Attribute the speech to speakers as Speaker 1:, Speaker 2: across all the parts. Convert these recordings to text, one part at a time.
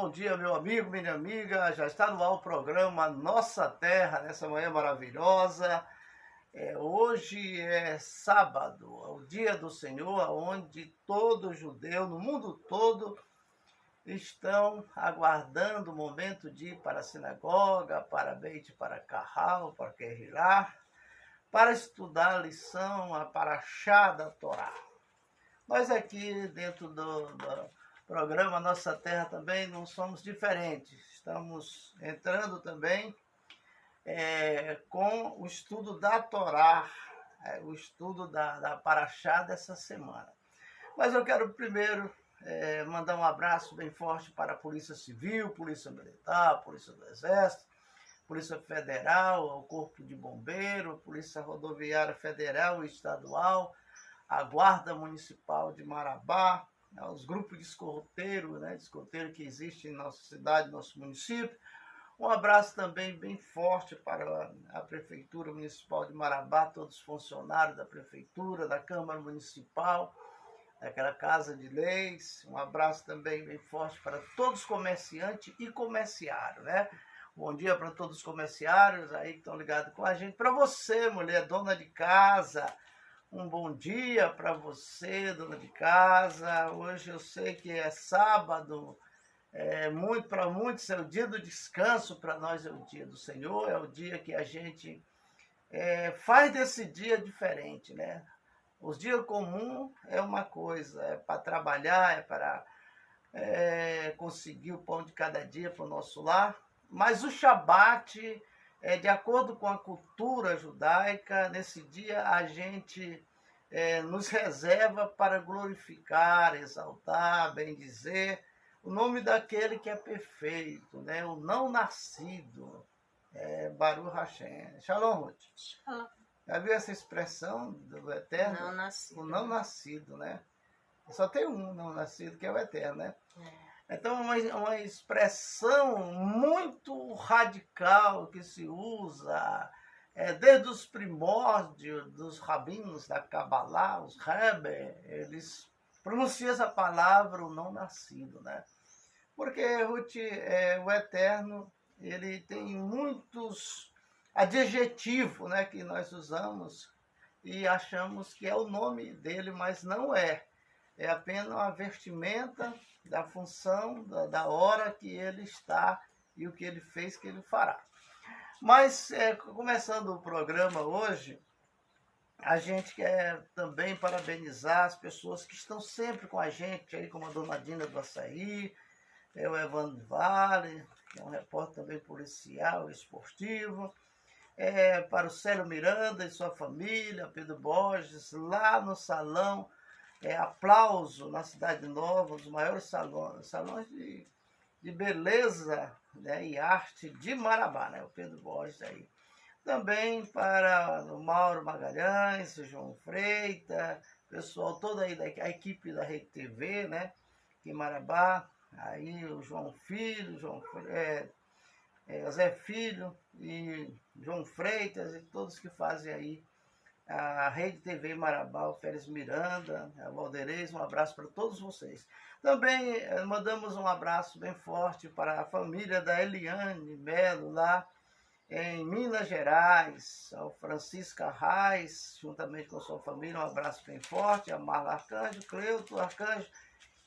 Speaker 1: bom dia, meu amigo, minha amiga. Já está no ar o programa Nossa Terra, nessa manhã maravilhosa. Hoje é sábado, é o dia do Senhor, onde todo judeu no mundo todo estão aguardando o momento de ir para a sinagoga, para Beit, para Carral, para Querrilá, para estudar a lição, a Paraxá da Torá. Nós aqui dentro do programa Nossa Terra também não somos diferentes. Estamos entrando também com o estudo da Torá, o estudo da Paraxá dessa semana. Mas eu quero primeiro mandar um abraço bem forte para a Polícia Civil, Polícia Militar, Polícia do Exército, Polícia Federal, o Corpo de Bombeiro, Polícia Rodoviária Federal e Estadual, a Guarda Municipal de Marabá, os grupos de escoteiro, de escoteiro que existem em nossa cidade, nosso município. Um abraço também bem forte para a Prefeitura Municipal de Marabá, todos os funcionários da Prefeitura, da Câmara Municipal, daquela Casa de Leis. Um abraço também bem forte para todos os comerciantes e comerciários, Bom dia para todos os comerciários aí que estão ligados com a gente. Para você, mulher, dona de casa, um bom dia para você, dona de casa. Hoje eu sei que é sábado, para muitos é o dia do descanso, para nós é o dia do Senhor, é o dia que a gente faz desse dia diferente, Os dias comuns é uma coisa, é para trabalhar, é para conseguir o pão de cada dia para o nosso lar, mas o Shabat, de acordo com a cultura judaica, nesse dia a gente nos reserva para glorificar, exaltar, bendizer o nome daquele que é perfeito, o não nascido, Baruch Hashem. Shalom, Ruth.
Speaker 2: Shalom.
Speaker 1: Já viu essa expressão do Eterno?
Speaker 2: Não nascido.
Speaker 1: O não nascido, Só tem um não nascido, que é o Eterno, Então, é uma expressão muito radical que se usa desde os primórdios dos rabinos da Kabbalah, os Rebbe, eles pronunciam essa palavra, o não nascido, Porque, Ruth, o Eterno, ele tem muitos adjetivos, que nós usamos e achamos que é o nome dele, mas não é. É apenas uma vestimenta da função, da hora que ele está e o que ele fez, que ele fará. Mas, começando o programa hoje, a gente quer também parabenizar as pessoas que estão sempre com a gente, aí, como a dona Dina do Açaí, o Evandro Vale, que é um repórter também policial, esportivo, para o Célio Miranda e sua família, Pedro Borges, lá no salão, Aplauso, na Cidade Nova, um dos maiores salões de beleza e arte de Marabá, o Pedro Borges aí. Também para o Mauro Magalhães, o João Freitas, pessoal todo aí da equipe da Rede TV, em Marabá, aí o João Filho, Zé Filho e João Freitas e todos que fazem aí a Rede TV Marabá, o Félix Miranda, a Valderez, um abraço para todos vocês. Também mandamos um abraço bem forte para a família da Eliane Melo, lá em Minas Gerais, ao Francisco Arraes, juntamente com sua família, um abraço bem forte, a Marla Arcanjo, Cleuto Arcanjo,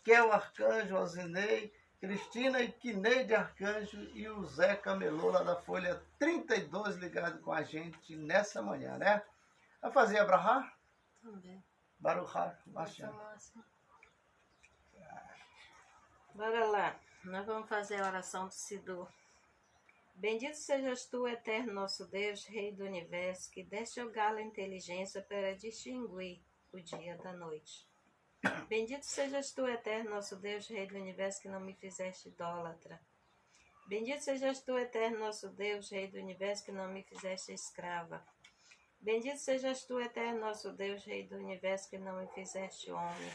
Speaker 1: Kel Arcanjo, Alzinei, Cristina e Quineide Arcanjo e o Zé Camelô, lá da Folha 32, ligado com a gente nessa manhã, Vai fazer Abrahá?
Speaker 2: Também.
Speaker 1: Baruch Hashem.
Speaker 2: Bora lá. Nós vamos fazer a oração do Sidur. Bendito sejas tu, eterno nosso Deus, Rei do Universo, que deste ao galo a inteligência para distinguir o dia da noite. Bendito sejas tu, eterno nosso Deus, Rei do Universo, que não me fizeste idólatra. Bendito sejas tu, eterno nosso Deus, Rei do Universo, que não me fizeste escrava. Bendito sejas tu, eterno nosso Deus, Rei do Universo, que não me fizeste homem.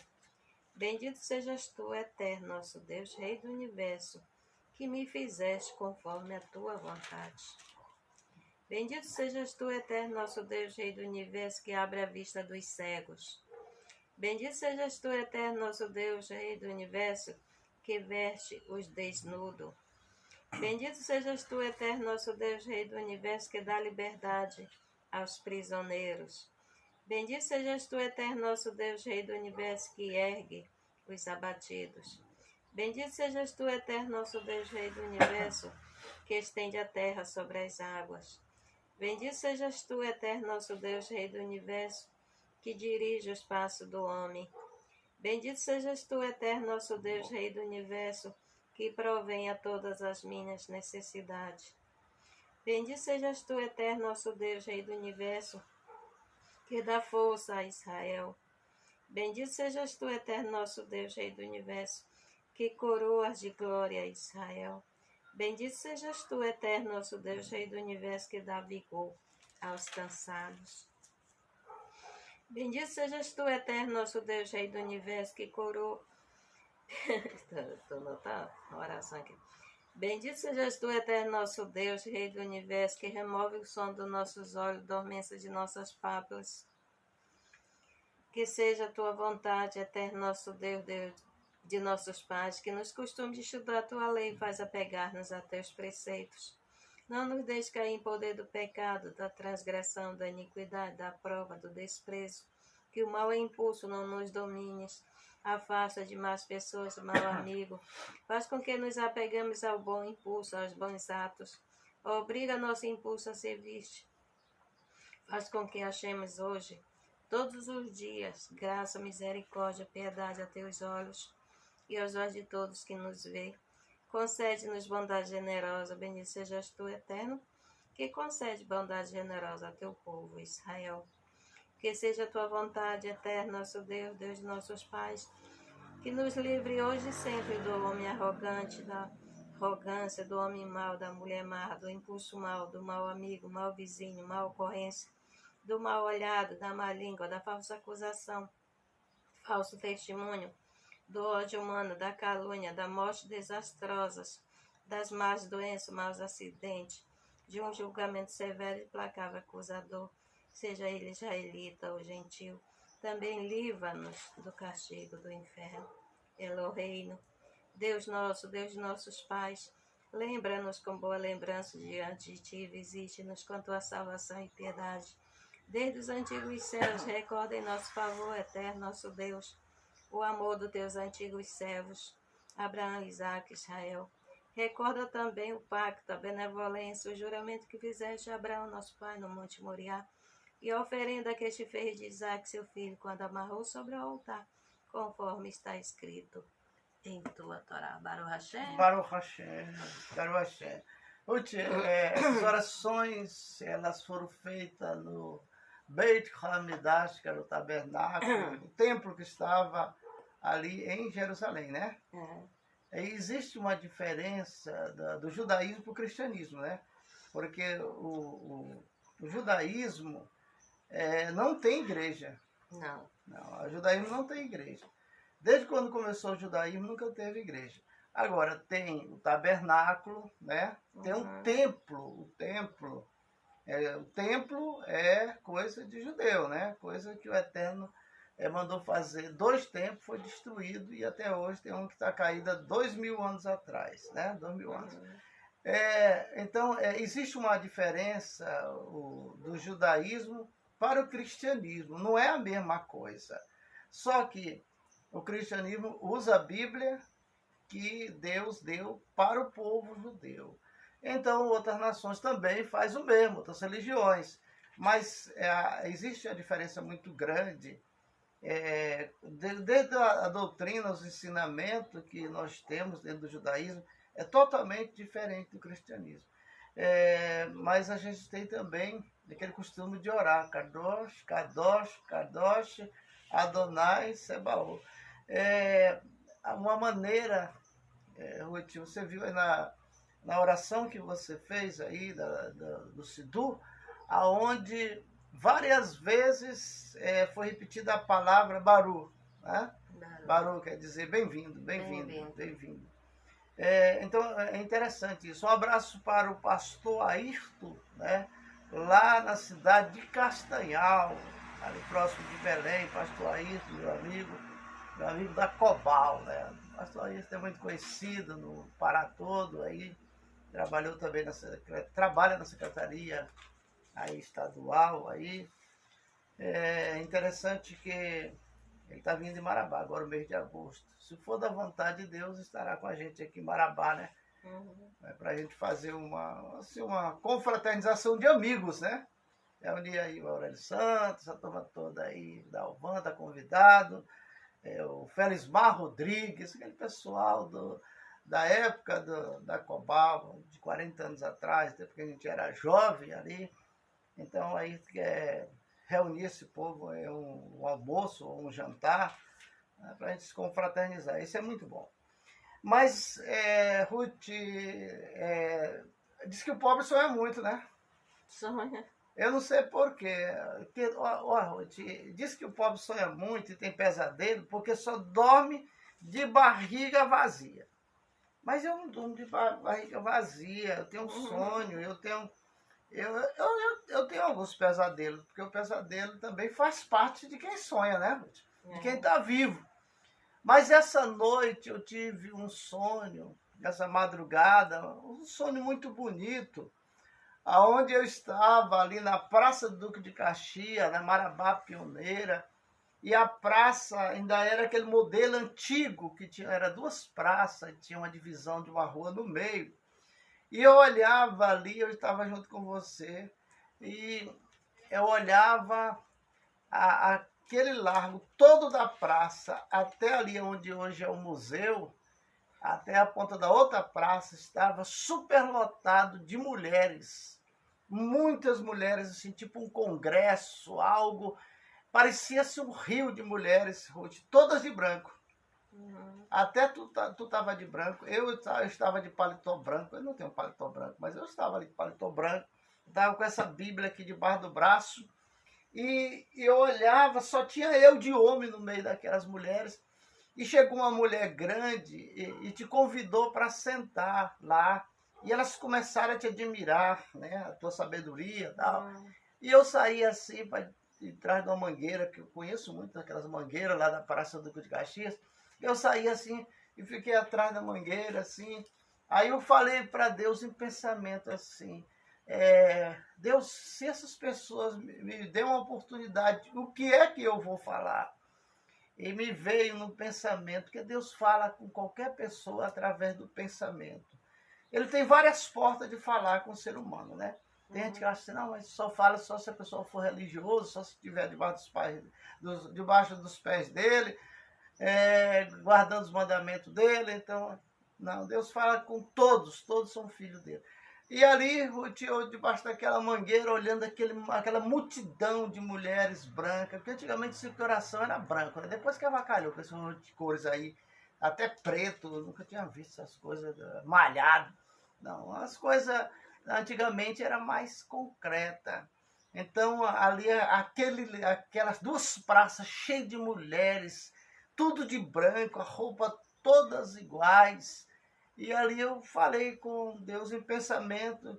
Speaker 2: Bendito sejas tu, eterno nosso Deus, Rei do Universo, que me fizeste conforme a tua vontade. Bendito sejas tu, eterno nosso Deus, Rei do Universo, que abre a vista dos cegos. Bendito sejas tu, eterno nosso Deus, Rei do Universo, que veste os desnudos. Bendito sejas tu, eterno nosso Deus, Rei do Universo, que dá liberdade aos prisioneiros. Bendito sejas tu, eterno nosso Deus, Rei do Universo, que ergue os abatidos. Bendito sejas tu, eterno nosso Deus, Rei do Universo, que estende a terra sobre as águas. Bendito sejas tu, eterno nosso Deus, Rei do Universo, que dirige os passos do homem. Bendito sejas tu, eterno nosso Deus, Rei do Universo, que provém a todas as minhas necessidades. Bendito sejas tu, eterno nosso Deus, Rei do Universo, que dá força a Israel. Bendito sejas tu, eterno nosso Deus, Rei do Universo, que coroas de glória a Israel. Bendito sejas tu, eterno nosso Deus, Rei do Universo, que dá vigor aos cansados. Bendito sejas tu, eterno nosso Deus, Rei do Universo, que coroa... Estou notando a oração aqui. Bendito sejas tu, eterno nosso Deus, Rei do Universo, que remove o som dos nossos olhos, dormência de nossas pápulas. Que seja a tua vontade, eterno nosso Deus, Deus de nossos pais, que nos costume de estudar a tua lei e faz apegar-nos a teus preceitos. Não nos deixe cair em poder do pecado, da transgressão, da iniquidade, da prova, do desprezo. Que o mau impulso não nos domines. Afasta de más pessoas, mau amigo. Faz com que nos apegamos ao bom impulso, aos bons atos. Obriga nosso impulso a servir-te. Faz com que achemos hoje, todos os dias, graça, misericórdia, piedade a teus olhos e aos olhos de todos que nos veem. Concede-nos bondade generosa, bendito sejas tu, eterno, que concede bondade generosa a teu povo, Israel. Que seja a tua vontade, eterno, nosso Deus, Deus de nossos pais, que nos livre hoje e sempre do homem arrogante, da arrogância, do homem mau, da mulher má, do impulso mau, do mau amigo, mau vizinho, mau ocorrência, do mal olhado, da má língua, da falsa acusação, falso testemunho, do ódio humano, da calúnia, da morte desastrosas, das más doenças, maus acidentes, de um julgamento severo e implacável acusador, seja ele israelita ou gentil. Também livra-nos do castigo do inferno. Eloheinu, Deus nosso, Deus de nossos pais, lembra-nos com boa lembrança diante de ti, visite-nos com tua salvação e piedade. Desde os antigos céus, recorda em nosso favor, eterno nosso Deus, o amor dos teus antigos servos, Abraão, Isaque, Israel. Recorda também o pacto, a benevolência, o juramento que fizeste a Abraão, nosso pai, no Monte Moriá, e a oferenda que este fez de Isaque, seu filho, quando amarrou sobre o altar, conforme está escrito em tua Torá. Baruch Hashem.
Speaker 1: Baruch Hashem. Baruch Hashem. Essas orações, elas foram feitas no Beit Hamidash, que era o tabernáculo, o templo que estava ali em Jerusalém, né? Existe uma diferença do judaísmo para o cristianismo, né? Porque o judaísmo não tem igreja.
Speaker 2: Não.
Speaker 1: Não, o judaísmo não tem igreja. Desde quando começou o judaísmo, nunca teve igreja. Agora, tem o tabernáculo, né? Tem um templo. O templo é coisa de judeu, né? Coisa que o Eterno mandou fazer. 2 templos, foi destruído, e até hoje tem um que está caído há 2000 anos atrás, né? 2000 anos. Então, existe uma diferença do judaísmo para o cristianismo. Não é a mesma coisa. Só que o cristianismo usa a Bíblia que Deus deu para o povo judeu. Então, outras nações também fazem o mesmo, outras religiões. Mas existe uma diferença muito grande. Desde a doutrina, os ensinamentos que nós temos dentro do judaísmo, é totalmente diferente do cristianismo. Mas a gente tem também aquele costume de orar, Kadosh, Kadosh, Kadosh, Adonai, Sebaot. Uma maneira, Ruth, você viu aí na oração que você fez aí do Sidur, aonde várias vezes foi repetida a palavra Baru, né? Baru quer dizer bem-vindo, bem-vindo, bem-vindo. Então é interessante isso. Um abraço para o pastor Ayrton, né? Lá na cidade de Castanhal, ali próximo de Belém, pastor Ayrton, meu amigo da Cobal, né? pastor Ailton é muito conhecido no Pará todo, aí trabalhou também trabalha na secretaria aí estadual, aí é interessante que ele está vindo em Marabá agora no mês de agosto. Se for da vontade de Deus, estará com a gente aqui em Marabá, né? Para a gente fazer uma confraternização de amigos, né? Reunir aí o Aurélio Santos, a turma toda aí da Alvan, tá convidado, o Felismar Rodrigues, aquele pessoal da época da Cobal, de 40 anos atrás, porque a gente era jovem ali. Então aí reunir esse povo em um almoço ou um jantar, né, para a gente se confraternizar. Isso é muito bom. Mas, Ruth, diz que o pobre sonha muito, né?
Speaker 2: Sonha.
Speaker 1: Eu não sei porquê. Ruth, diz que o pobre sonha muito e tem pesadelo porque só dorme de barriga vazia. Mas eu não durmo de barriga vazia, eu tenho um sonho, eu tenho alguns pesadelos, porque o pesadelo também faz parte de quem sonha, né, Ruth? De quem está vivo. Mas essa noite eu tive um sonho, essa madrugada, um sonho muito bonito, aonde eu estava ali na Praça do Duque de Caxias, na Marabá Pioneira, e a praça ainda era aquele modelo antigo, que era duas praças, tinha uma divisão de uma rua no meio. E eu olhava ali, eu estava junto com você, e eu olhava aquele largo todo da praça, até ali onde hoje é o museu, até a ponta da outra praça, estava superlotado de mulheres. Muitas mulheres, assim, tipo um congresso, algo. Parecia-se um rio de mulheres, Ruth, todas de branco. Até tu estava de branco, eu estava de paletó branco, eu não tenho paletó branco, mas eu estava ali de paletó branco, estava com essa Bíblia aqui debaixo do braço, e eu olhava, só tinha eu de homem no meio daquelas mulheres, e chegou uma mulher grande e te convidou para sentar lá, e elas começaram a te admirar, né, a tua sabedoria e tal. E eu saí assim, de trás de uma mangueira, que eu conheço muito aquelas mangueiras lá da Praça do Duque de Caxias. Eu saí assim e fiquei atrás da mangueira, assim. Aí eu falei para Deus em pensamento assim, Deus, se essas pessoas me dêem uma oportunidade, o que é que eu vou falar? E me veio no pensamento, que Deus fala com qualquer pessoa através do pensamento. Ele tem várias portas de falar com o ser humano, né? Tem gente que acha assim, não, mas só fala só se a pessoa for religioso, só se estiver debaixo dos pés dele, guardando os mandamentos dele. Então, não, Deus fala com todos são filhos dele. E ali, eu debaixo daquela mangueira, olhando aquela multidão de mulheres brancas, porque antigamente esse coração era branco, né? Depois que avacalhou com essas cores aí, até preto, eu nunca tinha visto essas coisas malhado. Não, as coisas antigamente era mais concreta. Então, ali, aquelas duas praças cheias de mulheres, tudo de branco, a roupa todas iguais. E ali eu falei com Deus em pensamento,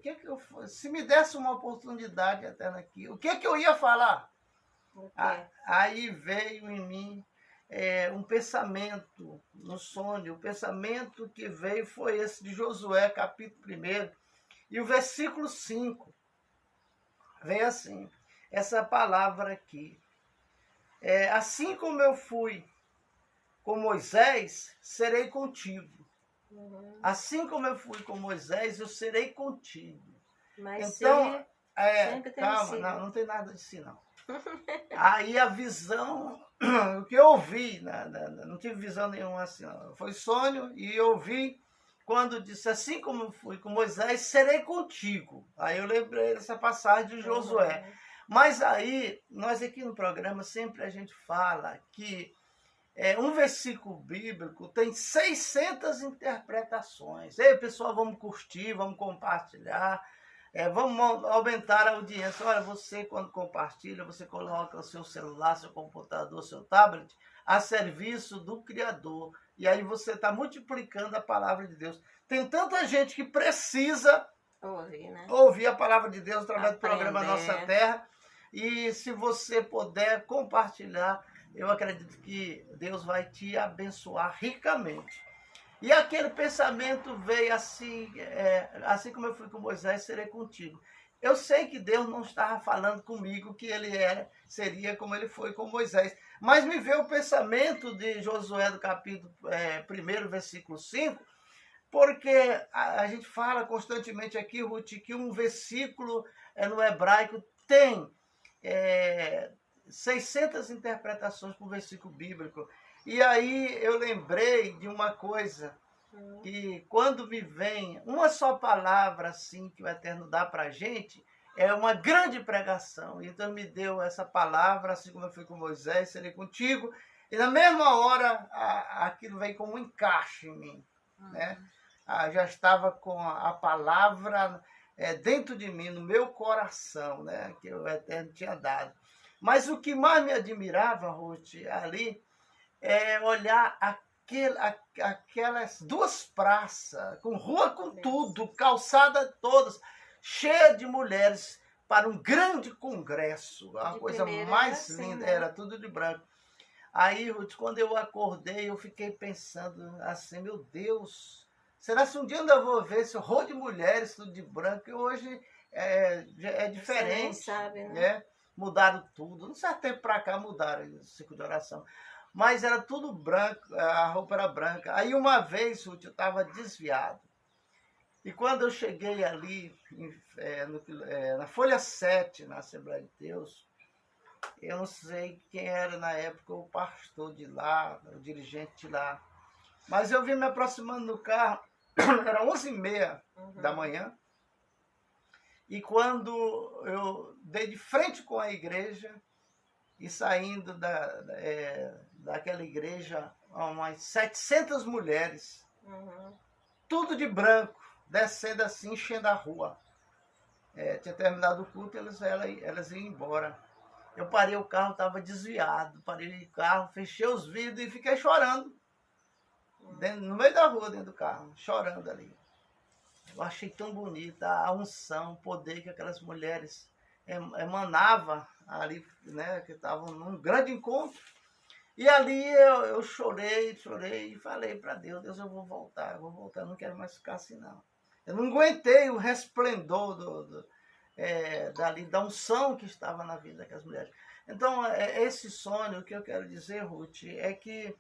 Speaker 1: se me desse uma oportunidade até aqui, o que eu ia falar? Aí veio em mim um pensamento no sonho. O pensamento que veio foi esse de Josué, capítulo 1, e o versículo 5. Vem assim, essa palavra aqui. Assim como eu fui com Moisés, serei contigo. Assim como eu fui com Moisés, eu serei contigo.
Speaker 2: Mas
Speaker 1: então,
Speaker 2: sempre tem
Speaker 1: calma, não tem nada de si, não. Aí a visão, o que eu vi, não tive visão nenhuma assim, não. Foi sonho, e eu vi quando disse, assim como eu fui com Moisés, serei contigo. Aí eu lembrei dessa passagem de Josué. Mas aí, nós aqui no programa, sempre a gente fala que um versículo bíblico tem 600 interpretações. Ei, pessoal, vamos curtir, vamos compartilhar, vamos aumentar a audiência. Olha, você quando compartilha, você coloca o seu celular, seu computador, seu tablet a serviço do Criador. E aí você está multiplicando a palavra de Deus. Tem tanta gente que precisa ouvir a palavra de Deus através do programa Nossa Terra. E se você puder compartilhar, eu acredito que Deus vai te abençoar ricamente. E aquele pensamento veio assim, assim como eu fui com Moisés, serei contigo. Eu sei que Deus não estava falando comigo que ele seria como ele foi com Moisés. Mas me veio o pensamento de Josué do capítulo 1, versículo 5, porque a gente fala constantemente aqui, Ruth, que um versículo no hebraico tem 600 interpretações para um versículo bíblico. E aí eu lembrei de uma coisa, que quando me vem uma só palavra assim que o Eterno dá para a gente, é uma grande pregação. Então me deu essa palavra, assim como eu fui com Moisés, serei contigo. E na mesma hora aquilo vem como um encaixe em mim, né? Já estava com a palavra dentro de mim, no meu coração, né? Que o Eterno tinha dado. Mas o que mais me admirava, Ruth, ali, é olhar aquelas duas praças, com rua com tudo, calçada todas, cheia de mulheres, para um grande congresso. A coisa mais linda, era tudo de branco. Aí, Ruth, quando eu acordei, eu fiquei pensando assim, meu Deus, será que um dia eu ainda vou ver esse rolo de mulheres, tudo de branco, e hoje é diferente.
Speaker 2: Você nem sabe, né?
Speaker 1: Mudaram tudo. Não certo tempo para cá mudaram o ciclo de oração. Mas era tudo branco, a roupa era branca. Aí uma vez, Ruth, eu estava desviado. E quando eu cheguei ali, na folha 7, na Assembleia de Deus, eu não sei quem era na época o pastor de lá, o dirigente de lá. Mas eu vim me aproximando no carro, era 11h30 da manhã. E quando eu dei de frente com a igreja, e saindo daquela igreja, umas 700 mulheres, tudo de branco, descendo assim, enchendo a rua. Tinha terminado o culto, elas iam embora. Eu parei o carro, estava desviado, parei o carro, fechei os vidros e fiquei chorando, no meio da rua, dentro do carro, chorando ali. Eu achei tão bonita a unção, o poder que aquelas mulheres emanavam ali, né, que estavam num grande encontro. E ali eu chorei e falei para Deus, eu vou voltar, não quero mais ficar assim não. Eu não aguentei o resplendor dali, da unção que estava na vida daquelas mulheres. Então, esse sonho, o que eu quero dizer, Ruth, é que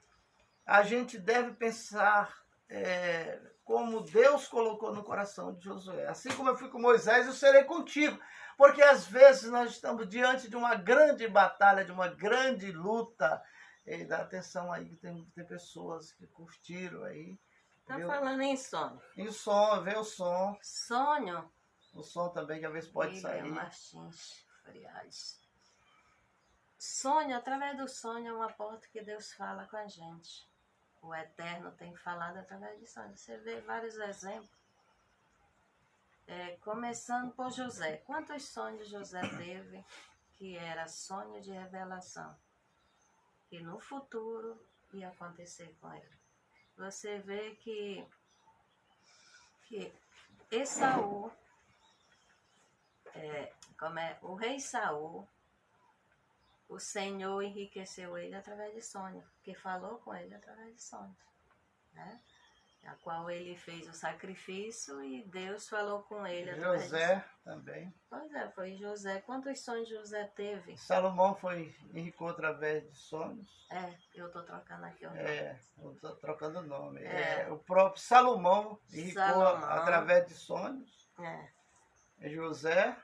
Speaker 1: a gente deve pensar como Deus colocou no coração de Josué. Assim como eu fui com Moisés, eu serei contigo. Porque às vezes nós estamos diante de uma grande batalha, de uma grande luta. Dá atenção aí que tem pessoas que curtiram aí.
Speaker 2: Tá falando em sonho.
Speaker 1: Em som, vê o som.
Speaker 2: Sonho.
Speaker 1: O som também, que às vezes pode sair.
Speaker 2: Martins Frias. Sonho, através do sonho, é uma porta que Deus fala com a gente. O Eterno tem falado através de sonhos. Você vê vários exemplos. Começando por José. Quantos sonhos José teve que era sonho de revelação? Que no futuro ia acontecer com ele. Você vê que Esaú, o rei Saul, o Senhor enriqueceu ele através de sonhos, porque falou com ele através de sonhos, né? A qual ele fez o sacrifício e Deus falou com ele através de sonhos. José
Speaker 1: também.
Speaker 2: Pois foi José. Quantos sonhos José teve?
Speaker 1: Salomão enricou através de sonhos.
Speaker 2: Eu estou trocando aqui o nome.
Speaker 1: Eu estou trocando o nome. O próprio Salomão enricou através de sonhos. José.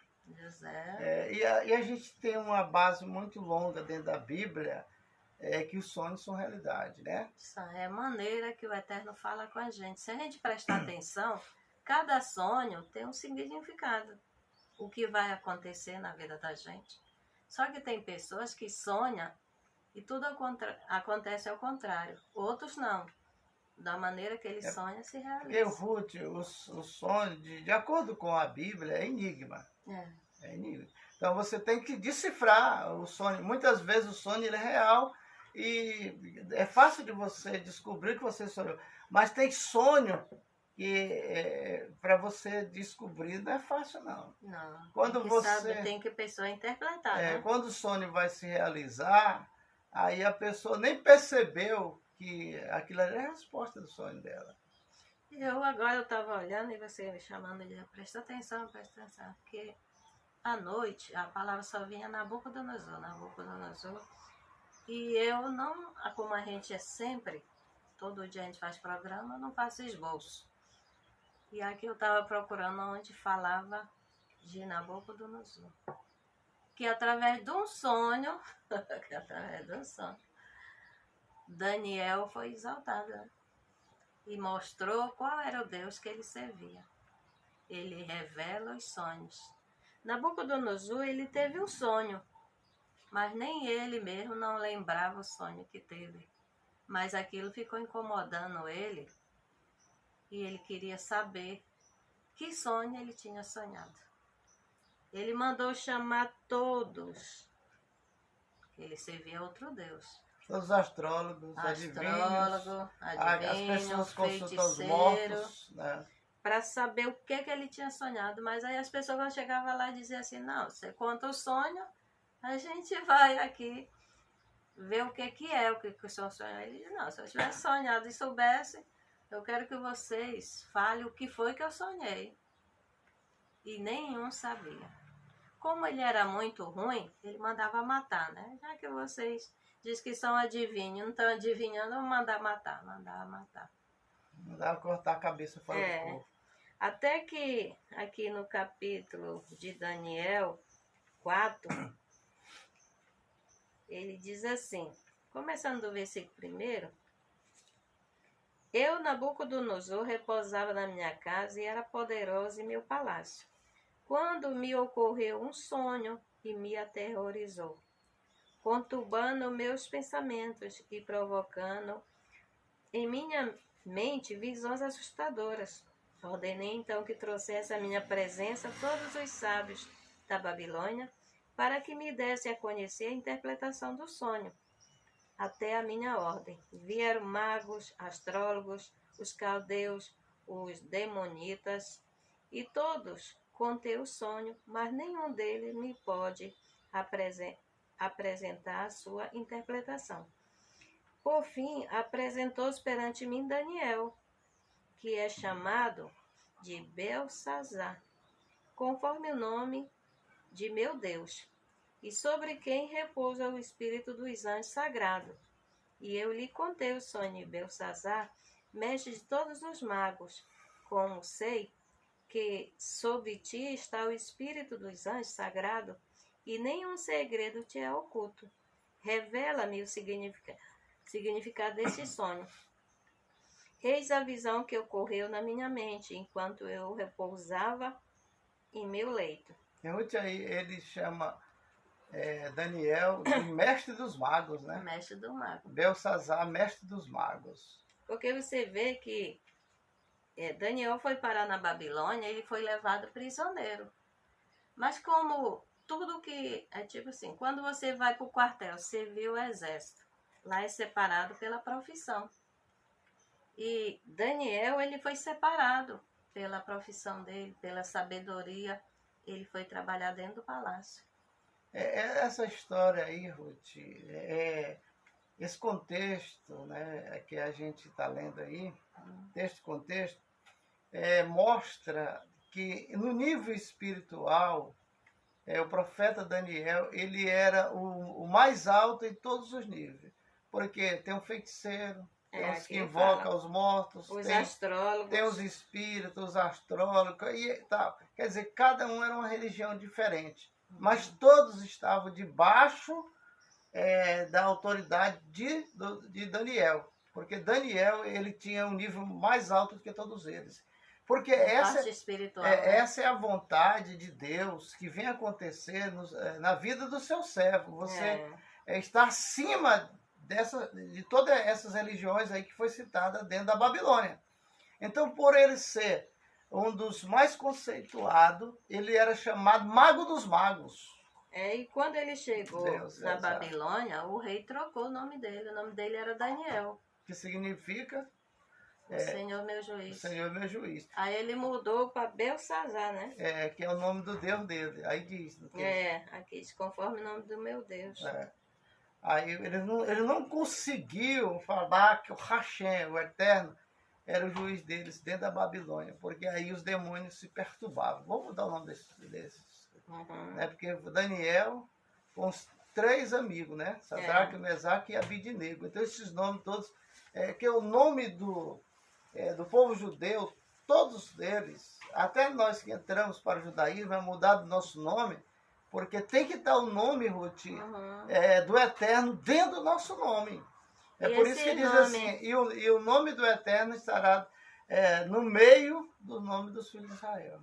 Speaker 1: E a gente tem uma base muito longa dentro da Bíblia, que os sonhos são realidade, né?
Speaker 2: É a maneira que o Eterno fala com a gente. Se a gente prestar atenção, cada sonho tem um significado. O que vai acontecer na vida da gente. Só que tem pessoas que sonham e tudo acontece ao contrário. Outros não. Da maneira que ele sonha, se realiza.
Speaker 1: Ruth, o sonho, de acordo com a Bíblia, é enigma. É enigma. Então você tem que decifrar o sonho. Muitas vezes o sonho ele é real e é fácil de você descobrir que você sonhou. Mas tem sonho que para você descobrir não é fácil não.
Speaker 2: Não.
Speaker 1: Quando
Speaker 2: tem que a pessoa interpretar. Né?
Speaker 1: Quando o sonho vai se realizar, aí a pessoa nem percebeu que aquilo era a resposta do sonho dela.
Speaker 2: Agora eu estava olhando e você me chamando, ele presta atenção, porque à noite a palavra só vinha Nabucodonosor. E eu não, como a gente é sempre, todo dia a gente faz programa, eu não faço esboço. E aqui eu estava procurando onde falava de Nabucodonosor. Que através de um sonho, Daniel foi exaltado, né? E mostrou qual era o Deus que ele servia. Ele revela os sonhos. Nabucodonosor, ele teve um sonho, mas nem ele mesmo não lembrava o sonho que teve. Mas aquilo ficou incomodando ele e ele queria saber que sonho ele tinha sonhado. Ele mandou chamar todos. Ele servia outro Deus.
Speaker 1: Os astrólogos, adivinhos, as pessoas consultam os mortos, né?
Speaker 2: Para saber o que ele tinha sonhado. Mas aí as pessoas quando chegavam lá e diziam assim, não, você conta o sonho, a gente vai aqui ver o que é, o que o senhor sonhou. Ele disse, não, se eu tivesse sonhado e soubesse, eu quero que vocês falem o que foi que eu sonhei. E nenhum sabia. Como ele era muito ruim, ele mandava matar, né? Já que vocês dizem que são adivinhos, não estão adivinhando, vamos mandar matar. Mandava matar.
Speaker 1: Mandava cortar a cabeça fora do corpo.
Speaker 2: Até que aqui no capítulo de Daniel 4, ele diz assim, começando do versículo 1, eu, Nabucodonosor, repousava na minha casa e era poderoso em meu palácio, quando me ocorreu um sonho e me aterrorizou, conturbando meus pensamentos e provocando em minha mente visões assustadoras. Ordenei então que trouxesse à minha presença todos os sábios da Babilônia, para que me dessem a conhecer a interpretação do sonho. Até a minha ordem vieram magos, astrólogos, os caldeus, os demonitas, e todos contei o sonho, mas nenhum deles me pode apresentar a sua interpretação. Por fim, apresentou-se perante mim Daniel, que é chamado de Beltsazar, conforme o nome de meu Deus, e sobre quem repousa o espírito dos anjos sagrados. E eu lhe contei o sonho de Beltsazar, mestre de todos os magos, como sei que sobre ti está o espírito dos anjos sagrados, e nenhum segredo te é oculto. Revela-me o significado desse sonho. Eis a visão que ocorreu na minha mente, enquanto eu repousava em meu leito.
Speaker 1: Aí ele chama Daniel de mestre dos magos, né?
Speaker 2: Mestre do mago.
Speaker 1: Beltsazar, mestre dos magos.
Speaker 2: Porque você vê que Daniel foi parar na Babilônia, ele foi levado prisioneiro. Mas como tudo que... É tipo assim, quando você vai para o quartel, servir o exército, lá é separado pela profissão. E Daniel, ele foi separado pela profissão dele, pela sabedoria. Ele foi trabalhar dentro do palácio.
Speaker 1: Essa história aí, Ruth, esse contexto, né, que a gente está lendo aí, deste contexto, mostra que no nível espiritual, o profeta Daniel, ele era o mais alto em todos os níveis. Porque tem um feiticeiro, tem os que invocam os mortos,
Speaker 2: os astrólogos,
Speaker 1: tem os espíritos, os astrólogos e tal. Quer dizer, cada um era uma religião diferente. Mas todos estavam debaixo da autoridade de Daniel. Porque Daniel, ele tinha um nível mais alto do que todos eles. Porque essa é a vontade de Deus que vem acontecer na vida do seu servo. Você está acima de todas essas religiões aí que foi citada dentro da Babilônia. Então, por ele ser um dos mais conceituados, ele era chamado Mago dos Magos.
Speaker 2: E quando ele chegou na Babilônia, o rei trocou o nome dele. O nome dele era Daniel.
Speaker 1: Que significa...
Speaker 2: O Senhor meu juiz.
Speaker 1: O Senhor meu juiz.
Speaker 2: Aí ele mudou para Beltsazar, né?
Speaker 1: Que é o nome do Deus dele. Aí diz.
Speaker 2: Aqui diz, conforme o nome do meu Deus.
Speaker 1: Aí ele não conseguiu falar que o Hashem, o Eterno, era o juiz deles dentro da Babilônia, porque aí os demônios se perturbavam. Vamos mudar o nome desses né? Porque Daniel, com os 3 amigos, né? Sadraque, Mesaque e Abidinego. Então esses nomes todos, que é o nome do povo judeu, todos eles, até nós que entramos para o judaísmo, vai mudar do nosso nome, porque tem que estar o nome, Ruth, do Eterno dentro do nosso nome. É por isso que diz assim, e o nome do Eterno estará no meio do nome dos filhos de Israel.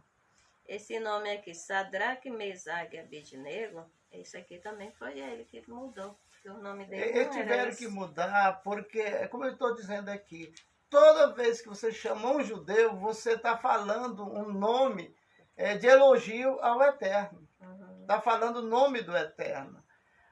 Speaker 2: Esse nome aqui, Sadraque, Mesaque e Abidinego, esse aqui também foi ele que mudou. O nome dele
Speaker 1: Eles tiveram que mudar, porque, como eu estou dizendo aqui, toda vez que você chama um judeu, você está falando um nome de elogio ao Eterno. Está falando o nome do Eterno.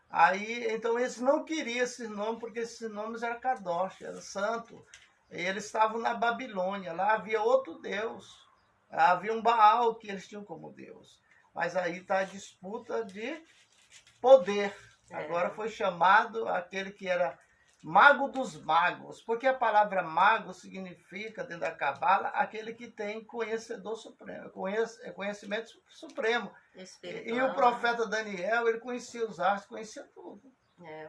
Speaker 1: Aí, então, eles não queriam esses nomes, porque esses nomes eram Kadosh, era santo. E eles estavam na Babilônia, lá havia outro Deus. Havia um Baal que eles tinham como Deus. Mas aí está a disputa de poder. Agora foi chamado aquele que era mago dos magos, porque a palavra mago significa, dentro da Cabala, aquele que tem conhecedor supremo, conhecimento supremo. Espiritual, e o profeta Daniel, ele conhecia os astros, conhecia tudo.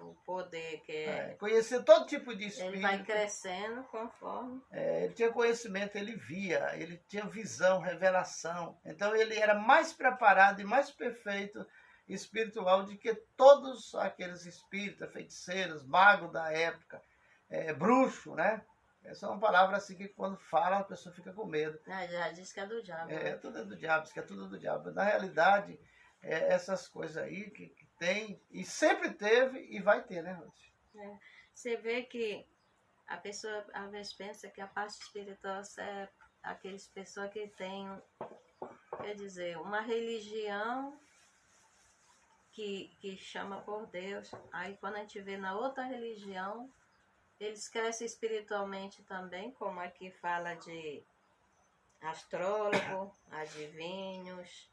Speaker 2: O poder que
Speaker 1: conhecia todo tipo de espírito.
Speaker 2: Ele vai crescendo conforme.
Speaker 1: Ele tinha conhecimento, ele via, ele tinha visão, revelação. Então ele era mais preparado e mais perfeito espiritual do que todos aqueles espíritas, feiticeiros, magos da época, bruxo, né? Essa é uma palavra assim que quando fala a pessoa fica com medo.
Speaker 2: Já diz que é do diabo.
Speaker 1: Tudo é do diabo, diz que é tudo do diabo. Na realidade, essas coisas aí que tem, e sempre teve e vai ter, né, Ruth?
Speaker 2: Você vê que a pessoa às vezes pensa que a parte espiritual é aquelas pessoas que têm, quer dizer, uma religião que chama por Deus. Aí quando a gente vê na outra religião, eles crescem espiritualmente também, como aqui fala de astrólogo, adivinhos.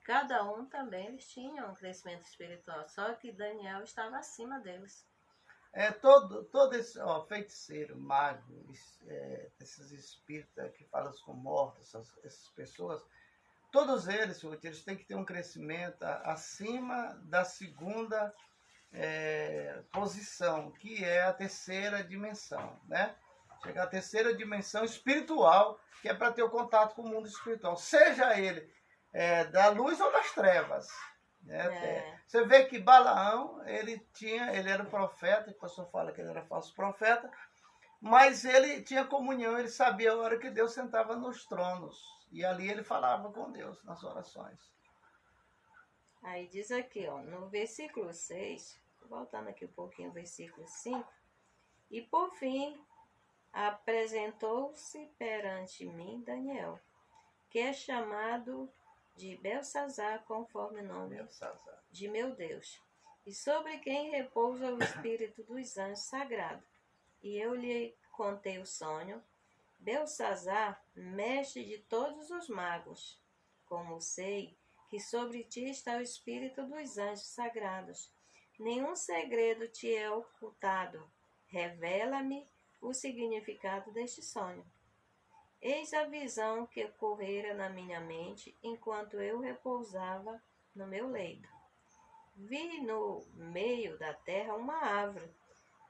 Speaker 2: Cada um também, eles tinham um crescimento espiritual, só que Daniel estava acima deles.
Speaker 1: Todo esse feiticeiro, mago, esses espíritas que falam com mortos, essas pessoas, todos eles têm que ter um crescimento acima da segunda posição, que é a terceira dimensão, né? Chegar à terceira dimensão espiritual, que é para ter o contato com o mundo espiritual, seja ele da luz ou das trevas. Você vê que Balaão, ele era profeta, o pastor fala que ele era falso profeta, mas ele tinha comunhão, ele sabia a hora que Deus sentava nos tronos. E ali ele falava com Deus nas orações.
Speaker 2: Aí diz aqui, no versículo 6, voltando aqui um pouquinho, versículo 5, e por fim apresentou-se perante mim Daniel, que é chamado de Belsazar, conforme o nome de meu Deus, e sobre quem repousa o espírito dos anjos sagrados. E eu lhe contei o sonho. Belsazar, mestre de todos os magos, como sei que sobre ti está o espírito dos anjos sagrados. Nenhum segredo te é ocultado. Revela-me o significado deste sonho. Eis a visão que ocorrera na minha mente enquanto eu repousava no meu leito. Vi no meio da terra uma árvore,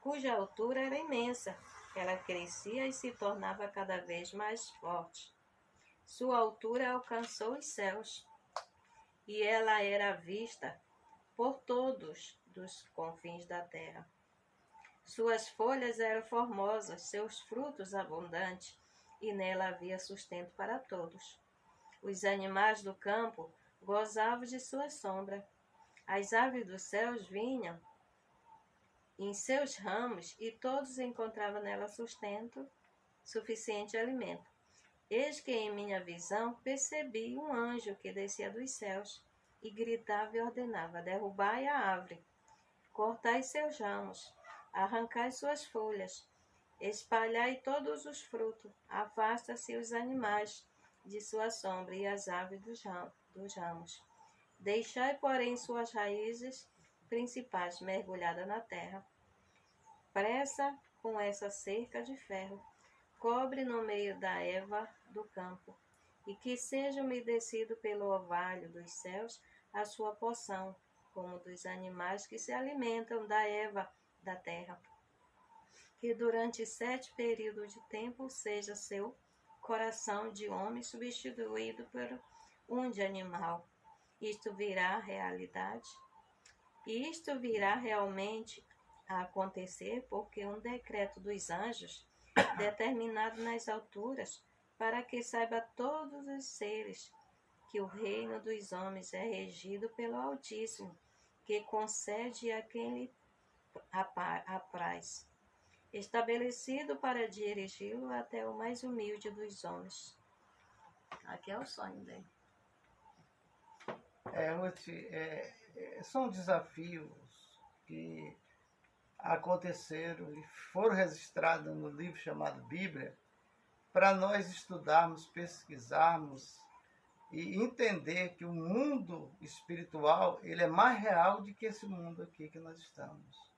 Speaker 2: cuja altura era imensa. Ela crescia e se tornava cada vez mais forte. Sua altura alcançou os céus, e ela era vista por todos dos confins da terra. Suas folhas eram formosas, seus frutos abundantes, e nela havia sustento para todos. Os animais do campo gozavam de sua sombra. As aves dos céus vinham em seus ramos, e todos encontravam nela sustento, suficiente alimento. Eis que em minha visão percebi um anjo que descia dos céus, e gritava e ordenava: derrubai a árvore, cortai seus ramos, arrancai suas folhas, espalhai todos os frutos, afasta-se os animais de sua sombra e as aves dos ramos. Deixai, porém, suas raízes principais mergulhadas na terra. Pressa com essa cerca de ferro, cobre no meio da erva do campo, e que seja umedecido pelo orvalho dos céus a sua porção, como dos animais que se alimentam da erva da terra. Que durante 7 períodos de tempo seja seu coração de homem substituído por um de animal. Isto virá realidade. E isto virá realmente a acontecer porque um decreto dos anjos, determinado nas alturas, para que saiba todos os seres que o reino dos homens é regido pelo Altíssimo, que concede a quem lhe apraz, estabelecido para dirigi-lo até o mais humilde dos homens. Aqui é o sonho dele.
Speaker 1: Ruth, são desafios que aconteceram e foram registrados no livro chamado Bíblia, para nós estudarmos, pesquisarmos e entender que o mundo espiritual ele é mais real do que esse mundo aqui que nós estamos.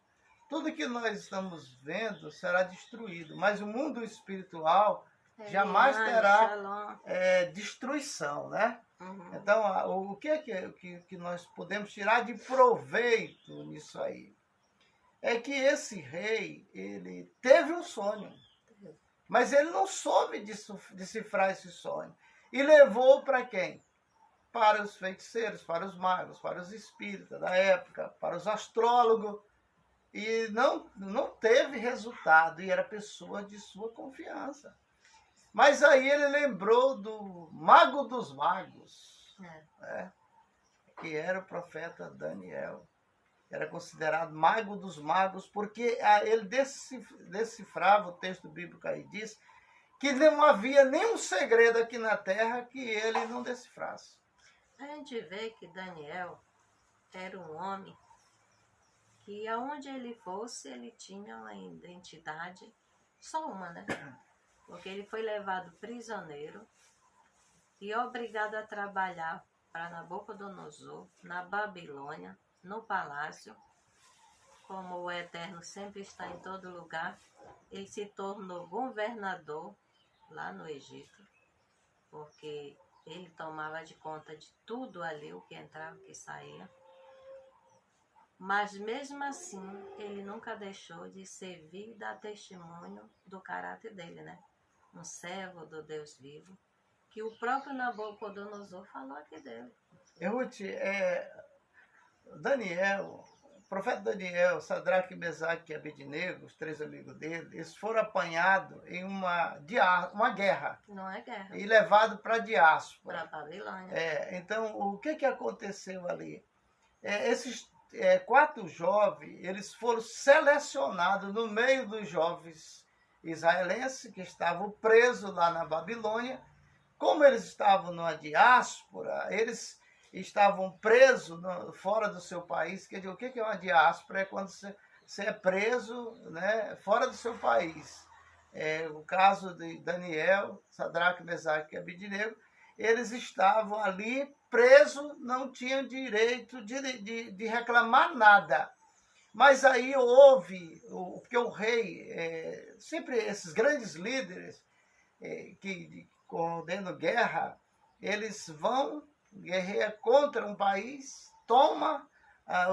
Speaker 1: Tudo que nós estamos vendo será destruído, mas o mundo espiritual jamais terá destruição, né? Uhum. Então, o que nós podemos tirar de proveito nisso aí? É que esse rei, ele teve um sonho, mas ele não soube decifrar esse sonho. E levou para quem? Para os feiticeiros, para os magos, para os espíritas da época, para os astrólogos. E não teve resultado, e era pessoa de sua confiança. Mas aí ele lembrou do mago dos magos, né? Que era o profeta Daniel. Era considerado mago dos magos, porque ele decifrava, o texto bíblico aí diz, que não havia nenhum segredo aqui na terra que ele não decifrasse.
Speaker 2: A gente vê que Daniel era um homem que aonde ele fosse, ele tinha uma identidade, só uma, né? Porque ele foi levado prisioneiro e obrigado a trabalhar para Nabucodonosor, na Babilônia, no palácio. Como o Eterno sempre está em todo lugar, ele se tornou governador lá no Egito, porque ele tomava de conta de tudo ali, o que entrava, o que saía. Mas mesmo assim, ele nunca deixou de servir e dar testemunho do caráter dele, né? Um servo do Deus vivo, que o próprio Nabucodonosor falou aqui dele.
Speaker 1: Ruth, Daniel, o profeta Daniel, Sadraque, Mesaque e Abednego, os 3 amigos dele, eles foram apanhados em uma guerra.
Speaker 2: Não é guerra.
Speaker 1: E levados para a diáspora.
Speaker 2: Para a Babilônia.
Speaker 1: Então, o que aconteceu ali? Esses 4 jovens, eles foram selecionados no meio dos jovens israelenses que estavam presos lá na Babilônia. Como eles estavam numa diáspora, eles estavam presos fora do seu país. Quer dizer, o que é uma diáspora? É quando você é preso, né, fora do seu país. O caso de Daniel, Sadraque, Mesaque e Abednego, eles estavam ali presos, não tinham direito de reclamar nada. Mas aí houve, porque o rei, sempre esses grandes líderes que coordenam guerra, eles vão guerrear contra um país, toma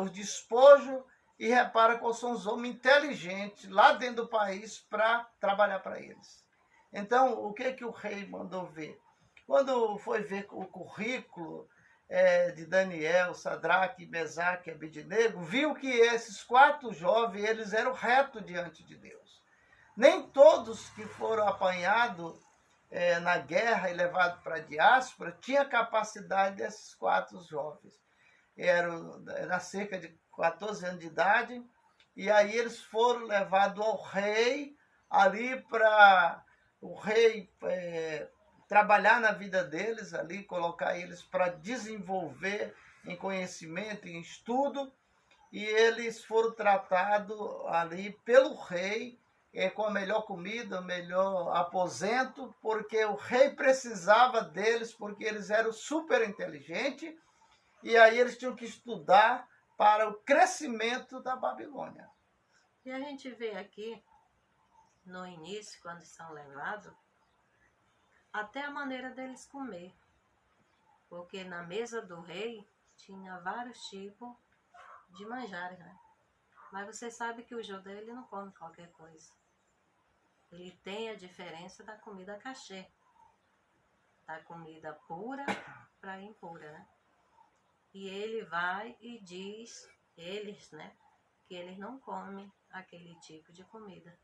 Speaker 1: os despojos e repara quais são os homens inteligentes lá dentro do país para trabalhar para eles. Então, o que o rei mandou ver? Quando foi ver o currículo de Daniel, Sadraque, Mesaque e Abednego, viu que esses 4 jovens, eles eram retos diante de Deus. Nem todos que foram apanhados na guerra e levados para a diáspora tinham a capacidade desses 4 jovens. Eram cerca de 14 anos de idade, e aí eles foram levados ao rei, ali para o rei trabalhar na vida deles, ali colocar eles para desenvolver em conhecimento, em estudo, e eles foram tratados ali pelo rei, com a melhor comida, o melhor aposento, porque o rei precisava deles, porque eles eram super inteligentes, e aí eles tinham que estudar para o crescimento da Babilônia.
Speaker 2: E a gente vê aqui no início, quando são levados, até a maneira deles comer. Porque na mesa do rei tinha vários tipos de manjares, né? Mas você sabe que o judeu ele não come qualquer coisa. Ele tem a diferença da comida cachê. Da comida pura para impura, né? E ele vai e diz, eles, né? Que eles não comem aquele tipo de comida.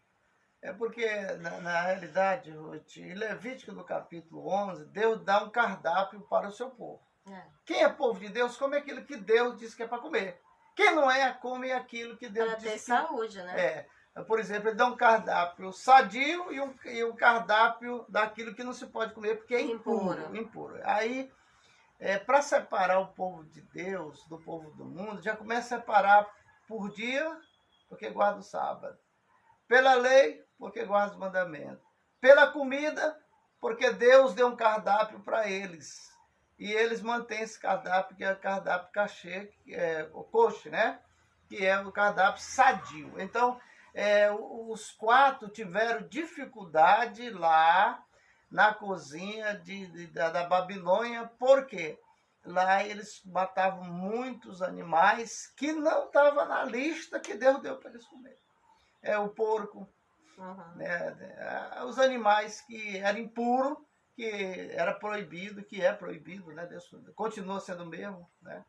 Speaker 1: É porque, na realidade, Ruth, em Levítico do capítulo 11, Deus dá um cardápio para o seu povo. Quem é povo de Deus, come aquilo que Deus diz que é para comer. Quem não é, come aquilo que Deus diz que... Para ter
Speaker 2: saúde, né?
Speaker 1: Por exemplo, ele dá um cardápio sadio e um cardápio daquilo que não se pode comer, porque é impuro. Aí, para separar o povo de Deus do povo do mundo, já começa a separar por dia, porque guarda o sábado. Pela lei, porque guarda os mandamentos. Pela comida, porque Deus deu um cardápio para eles. E eles mantêm esse cardápio, que é o cardápio cachê, que é o coche, né? Que é o cardápio sadio. Então, os 4 tiveram dificuldade lá na cozinha da Babilônia. Por quê? Lá eles matavam muitos animais que não estavam na lista que Deus deu para eles comerem. O porco, né? Os animais que eram impuros, que era proibido, que é proibido, né? Deus continua sendo o mesmo, né?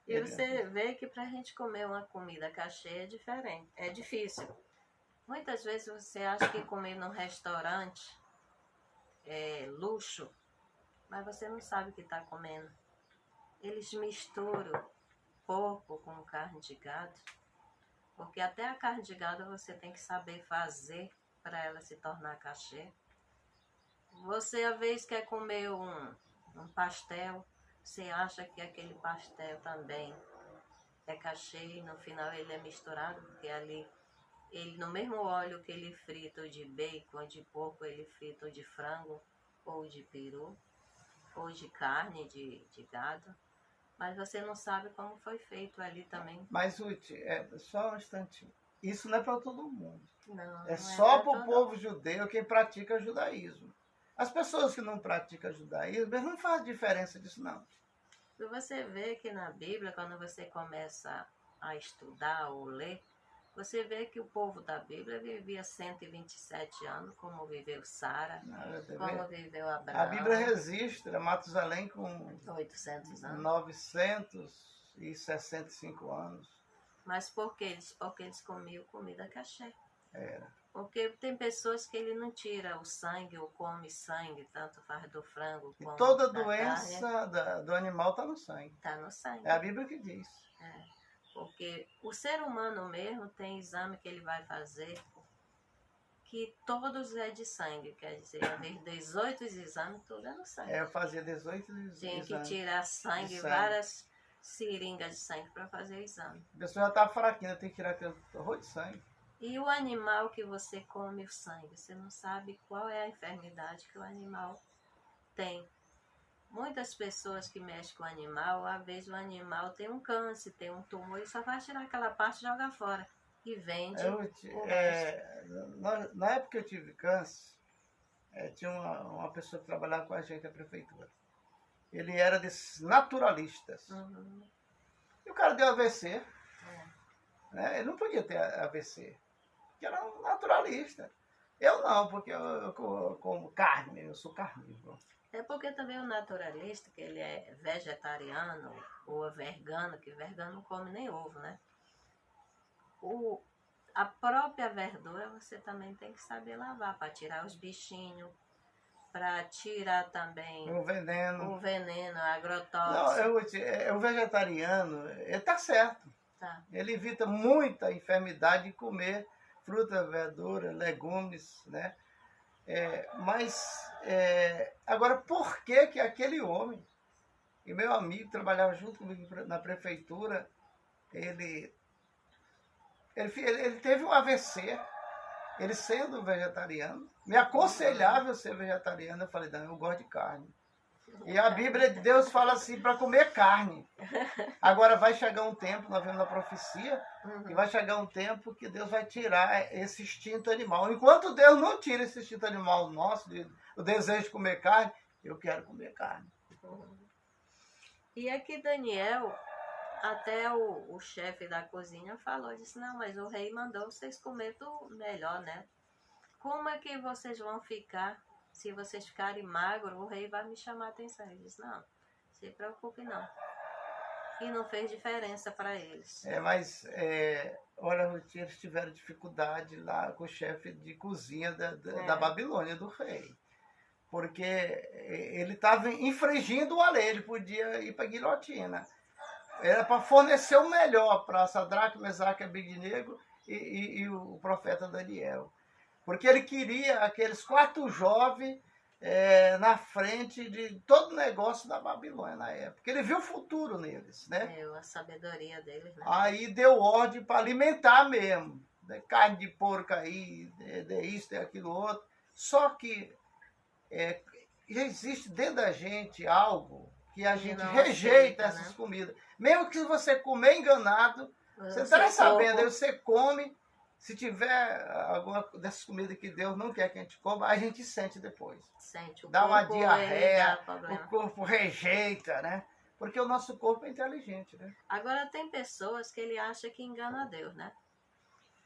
Speaker 2: E você vê que para a gente comer uma comida cachê é diferente, é difícil. Muitas vezes você acha que comer num restaurante é luxo, mas você não sabe o que está comendo. Eles misturam porco com carne de gado, porque até a carne de gado você tem que saber fazer para ela se tornar cachê. Você, às vezes, quer comer um pastel, você acha que aquele pastel também é cachê e no final ele é misturado, porque ali, ele no mesmo óleo que ele frita de bacon, de porco, ele frita de frango, ou de peru, ou de carne de gado. Mas você não sabe como foi feito ali também.
Speaker 1: Mas, Ruth, só um instantinho. Isso não é para todo mundo.
Speaker 2: Não,
Speaker 1: só para o povo judeu quem pratica judaísmo. As pessoas que não praticam judaísmo, eles não fazem diferença disso, não.
Speaker 2: E você vê que na Bíblia, quando você começa a estudar ou ler, você vê que o povo da Bíblia vivia 127 anos, como viveu Sara, como viveu Abraão.
Speaker 1: A Bíblia registra Matusalém com
Speaker 2: 800 anos.
Speaker 1: 965 anos.
Speaker 2: Mas por quê? Porque eles comiam comida cachê.
Speaker 1: Era.
Speaker 2: Porque tem pessoas que ele não tira o sangue ou come sangue, tanto faz do frango como
Speaker 1: toda doença do animal está no sangue.
Speaker 2: Está no sangue.
Speaker 1: É a Bíblia que diz.
Speaker 2: Porque o ser humano mesmo tem exame que ele vai fazer que todos é de sangue. Quer dizer, a vez 18 exames, tudo é no sangue.
Speaker 1: Eu fazia 18 exames.
Speaker 2: Tinha que tirar sangue, várias seringas de sangue para fazer o exame.
Speaker 1: A pessoa já está fraquinha, tem que tirar aquele horror de sangue.
Speaker 2: E o animal que você come o sangue, você não sabe qual é a enfermidade que o animal tem. Muitas pessoas que mexem com o animal, às vezes o animal tem um câncer, tem um tumor, e só vai tirar aquela parte e jogar fora. E vende
Speaker 1: na época que eu tive câncer, tinha uma pessoa que trabalhava com a gente na prefeitura. Ele era desses naturalistas. E o cara deu AVC. Né? Ele não podia ter AVC. Porque era um naturalista. Eu não, porque eu como carne, eu sou carnívoro.
Speaker 2: É porque também o naturalista, que ele é vegetariano ou vegano, que vegano não come nem ovo, né? A própria verdura você também tem que saber lavar, para tirar os bichinhos, para tirar também
Speaker 1: o veneno,
Speaker 2: a agrotóxico.
Speaker 1: Não, o vegetariano, ele tá certo.
Speaker 2: Tá.
Speaker 1: Ele evita muita enfermidade de comer fruta, verdura, legumes, né? Agora, por que aquele homem, e meu amigo trabalhava junto comigo na prefeitura, ele teve um AVC, ele sendo vegetariano, me aconselhava eu ser vegetariano, eu falei, não, eu gosto de carne. E a Bíblia de Deus fala assim, para comer carne. Agora vai chegar um tempo, nós vemos na profecia, que vai chegar um tempo que Deus vai tirar esse instinto animal. Enquanto Deus não tira esse instinto animal nosso, o desejo de comer carne, eu quero comer carne.
Speaker 2: E aqui Daniel, até o chefe da cozinha falou, disse, não, mas o rei mandou vocês comer do melhor, né? Como é que vocês vão ficar? Se vocês ficarem magros, o rei vai me chamar a atenção. Ele disse, não, se preocupe não. E não fez diferença para eles.
Speaker 1: Mas, olha, Ruth, eles tiveram dificuldade lá com o chefe de cozinha da Babilônia, do rei. Porque ele estava infringindo a lei, ele podia ir para a guilhotina. Era para fornecer o melhor para Sadraque, Mesaque e Abednego e o profeta Daniel. Porque ele queria aqueles 4 jovens na frente de todo o negócio da Babilônia na época. Ele viu o futuro neles, né?
Speaker 2: A sabedoria deles, né?
Speaker 1: Aí deu ordem para alimentar mesmo. Carne de porco aí, de isso, de aquilo outro. Só que existe dentro da gente algo que a gente rejeita
Speaker 2: aceita,
Speaker 1: essas
Speaker 2: né?
Speaker 1: comidas. Mesmo que você comer enganado, você está sabendo, aí você come. Se tiver alguma dessas comidas que Deus não quer que a gente coma, a gente sente depois.
Speaker 2: Sente,
Speaker 1: dá uma diarreia,
Speaker 2: dá
Speaker 1: o corpo rejeita, né? Porque o nosso corpo é inteligente, né?
Speaker 2: Agora tem pessoas que ele acha que engana Deus, né?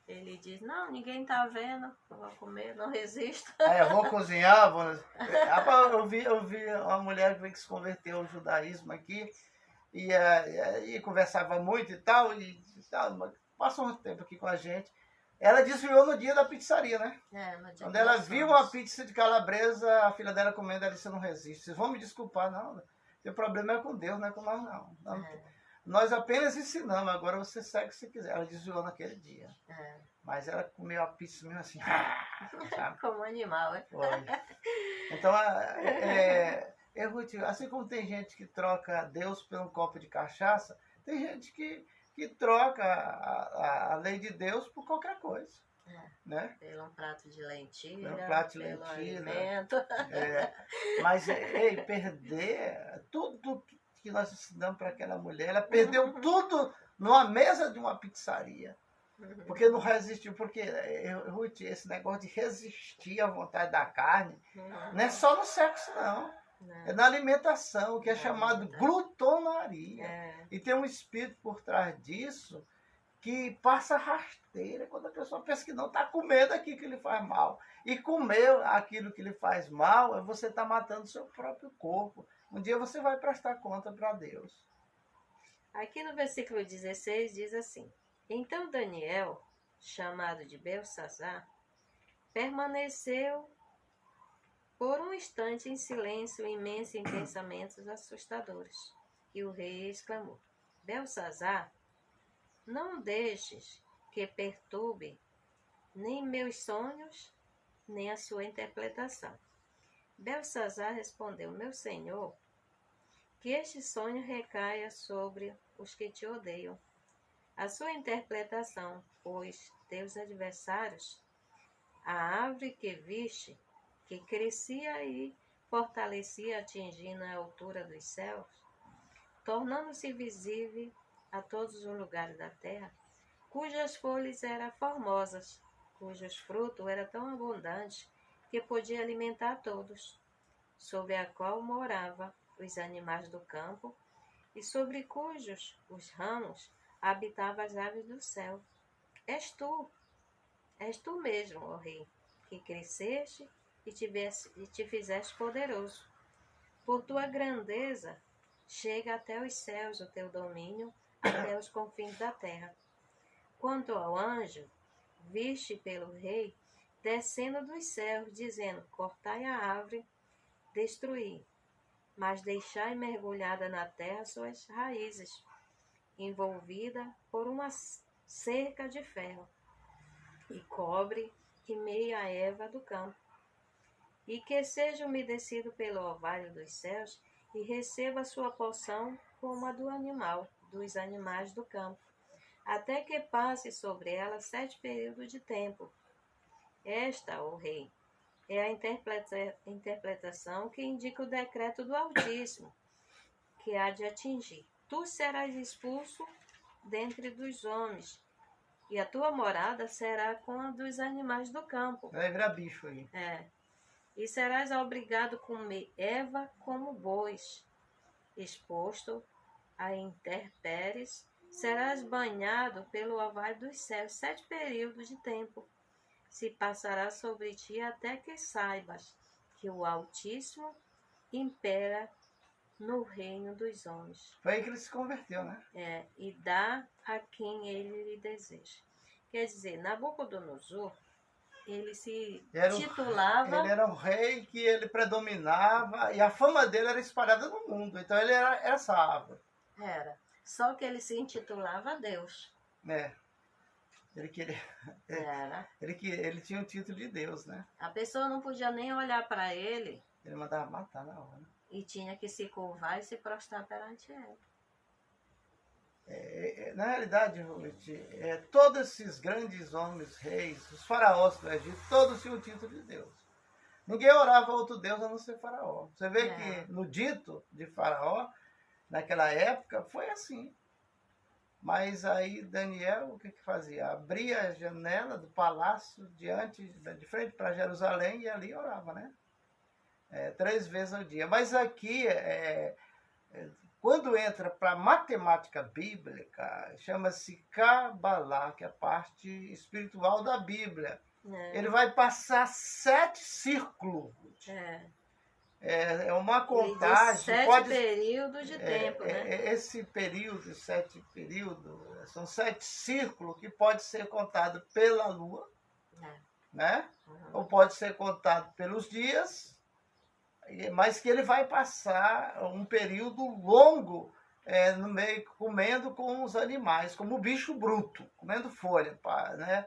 Speaker 2: Ele diz, não, ninguém tá vendo, eu vou comer, não resisto.
Speaker 1: Eu vou cozinhar, eu vi uma mulher que se converteu ao judaísmo aqui, e conversava muito e tal, passou um tempo aqui com a gente. Ela desviou no dia da pizzaria, né?
Speaker 2: No dia
Speaker 1: Quando ela viu uma pizza de calabresa, a filha dela comendo, ela disse, não resiste. Vocês vão me desculpar, não. O problema é com Deus, não é com nós, não. Nós apenas ensinamos, agora você segue se quiser. Ela desviou naquele dia. Mas ela comeu a pizza mesmo assim, sabe?
Speaker 2: Como animal,
Speaker 1: Foi. Então, Ruth, assim como tem gente que troca Deus por um copo de cachaça, tem gente que troca a lei de Deus por qualquer coisa. Né?
Speaker 2: Pelo um prato de lentilha,
Speaker 1: pelo
Speaker 2: alimento.
Speaker 1: Mas, perder tudo que nós ensinamos para aquela mulher, ela perdeu tudo numa mesa de uma pizzaria. Porque não resistiu. Porque, Ruth, esse negócio de resistir à vontade da carne, não é só no sexo, não. É na alimentação, que é chamado glutonaria. E tem um espírito por trás disso que passa rasteira quando a pessoa pensa que não está comendo aquilo que lhe faz mal. E comer aquilo que lhe faz mal, você está matando o seu próprio corpo. Um dia você vai prestar conta para Deus.
Speaker 2: Aqui no versículo 16 diz assim, então Daniel, chamado de Belsassar, permaneceu por um instante em silêncio imenso em pensamentos assustadores. E o rei exclamou, Belsassar, não deixes que perturbe nem meus sonhos, nem a sua interpretação. Belsassar respondeu, meu senhor, que este sonho recaia sobre os que te odeiam. A sua interpretação, pois teus adversários, a árvore que viste, que crescia e fortalecia atingindo a altura dos céus, tornando-se visível a todos os lugares da terra, cujas folhas eram formosas, cujos frutos eram tão abundantes que podia alimentar todos, sobre a qual morava os animais do campo e sobre cujos os ramos habitavam as aves do céu. És tu mesmo, ó rei, que cresceste e te fizeste poderoso. Por tua grandeza chega até os céus o teu domínio, até os confins da terra. Quanto ao anjo, viste pelo rei, descendo dos céus, dizendo, cortai a árvore, destruí, mas deixai mergulhada na terra suas raízes, envolvida por uma cerca de ferro, e cobre e meia a erva do campo, e que seja umedecido pelo orvalho dos céus, e receba sua porção como a do animal, dos animais do campo, até que passe sobre ela 7 períodos de tempo. Esta, ó rei, é a interpretação que indica o decreto do Altíssimo, que há de atingir. Tu serás expulso dentre dos homens, e a tua morada será com a dos animais do campo.
Speaker 1: Vai virar bicho aí.
Speaker 2: E serás obrigado a comer erva como bois, exposto a intempéries, serás banhado pelo orvalho dos céus 7 períodos de tempo. Se passará sobre ti até que saibas que o Altíssimo impera no reino dos homens.
Speaker 1: Foi aí que ele se converteu, né?
Speaker 2: E dá a quem ele lhe deseja. Quer dizer, Nabucodonosor, ele se titulava...
Speaker 1: Ele era um rei que ele predominava e a fama dele era espalhada no mundo. Então ele era essa árvore.
Speaker 2: Era. Só que ele se intitulava Deus.
Speaker 1: Ele queria...
Speaker 2: Era.
Speaker 1: Ele tinha o título de Deus, né?
Speaker 2: A pessoa não podia nem olhar para ele.
Speaker 1: Ele mandava matar na hora.
Speaker 2: E tinha que se curvar e se prostrar perante ele.
Speaker 1: Na realidade, Ruth, todos esses grandes homens, reis, os faraós do Egito, todos tinham o título de Deus. Ninguém orava a outro Deus a não ser faraó. Você vê que no dito de faraó, naquela época, foi assim. Mas aí Daniel, o que fazia? Abria a janela do palácio de frente para Jerusalém e ali orava, né? 3 vezes ao dia. Mas aqui, quando entra para a matemática bíblica, chama-se Kabbalah, que é a parte espiritual da Bíblia. Ele vai passar 7 círculos. É uma contagem.
Speaker 2: 7 períodos de tempo, né?
Speaker 1: Esse período, 7 períodos, são 7 círculos que pode ser contado pela lua, né? Ou pode ser contado pelos dias, mas que ele vai passar um período longo no meio, comendo com os animais, como o bicho bruto, comendo folha, né?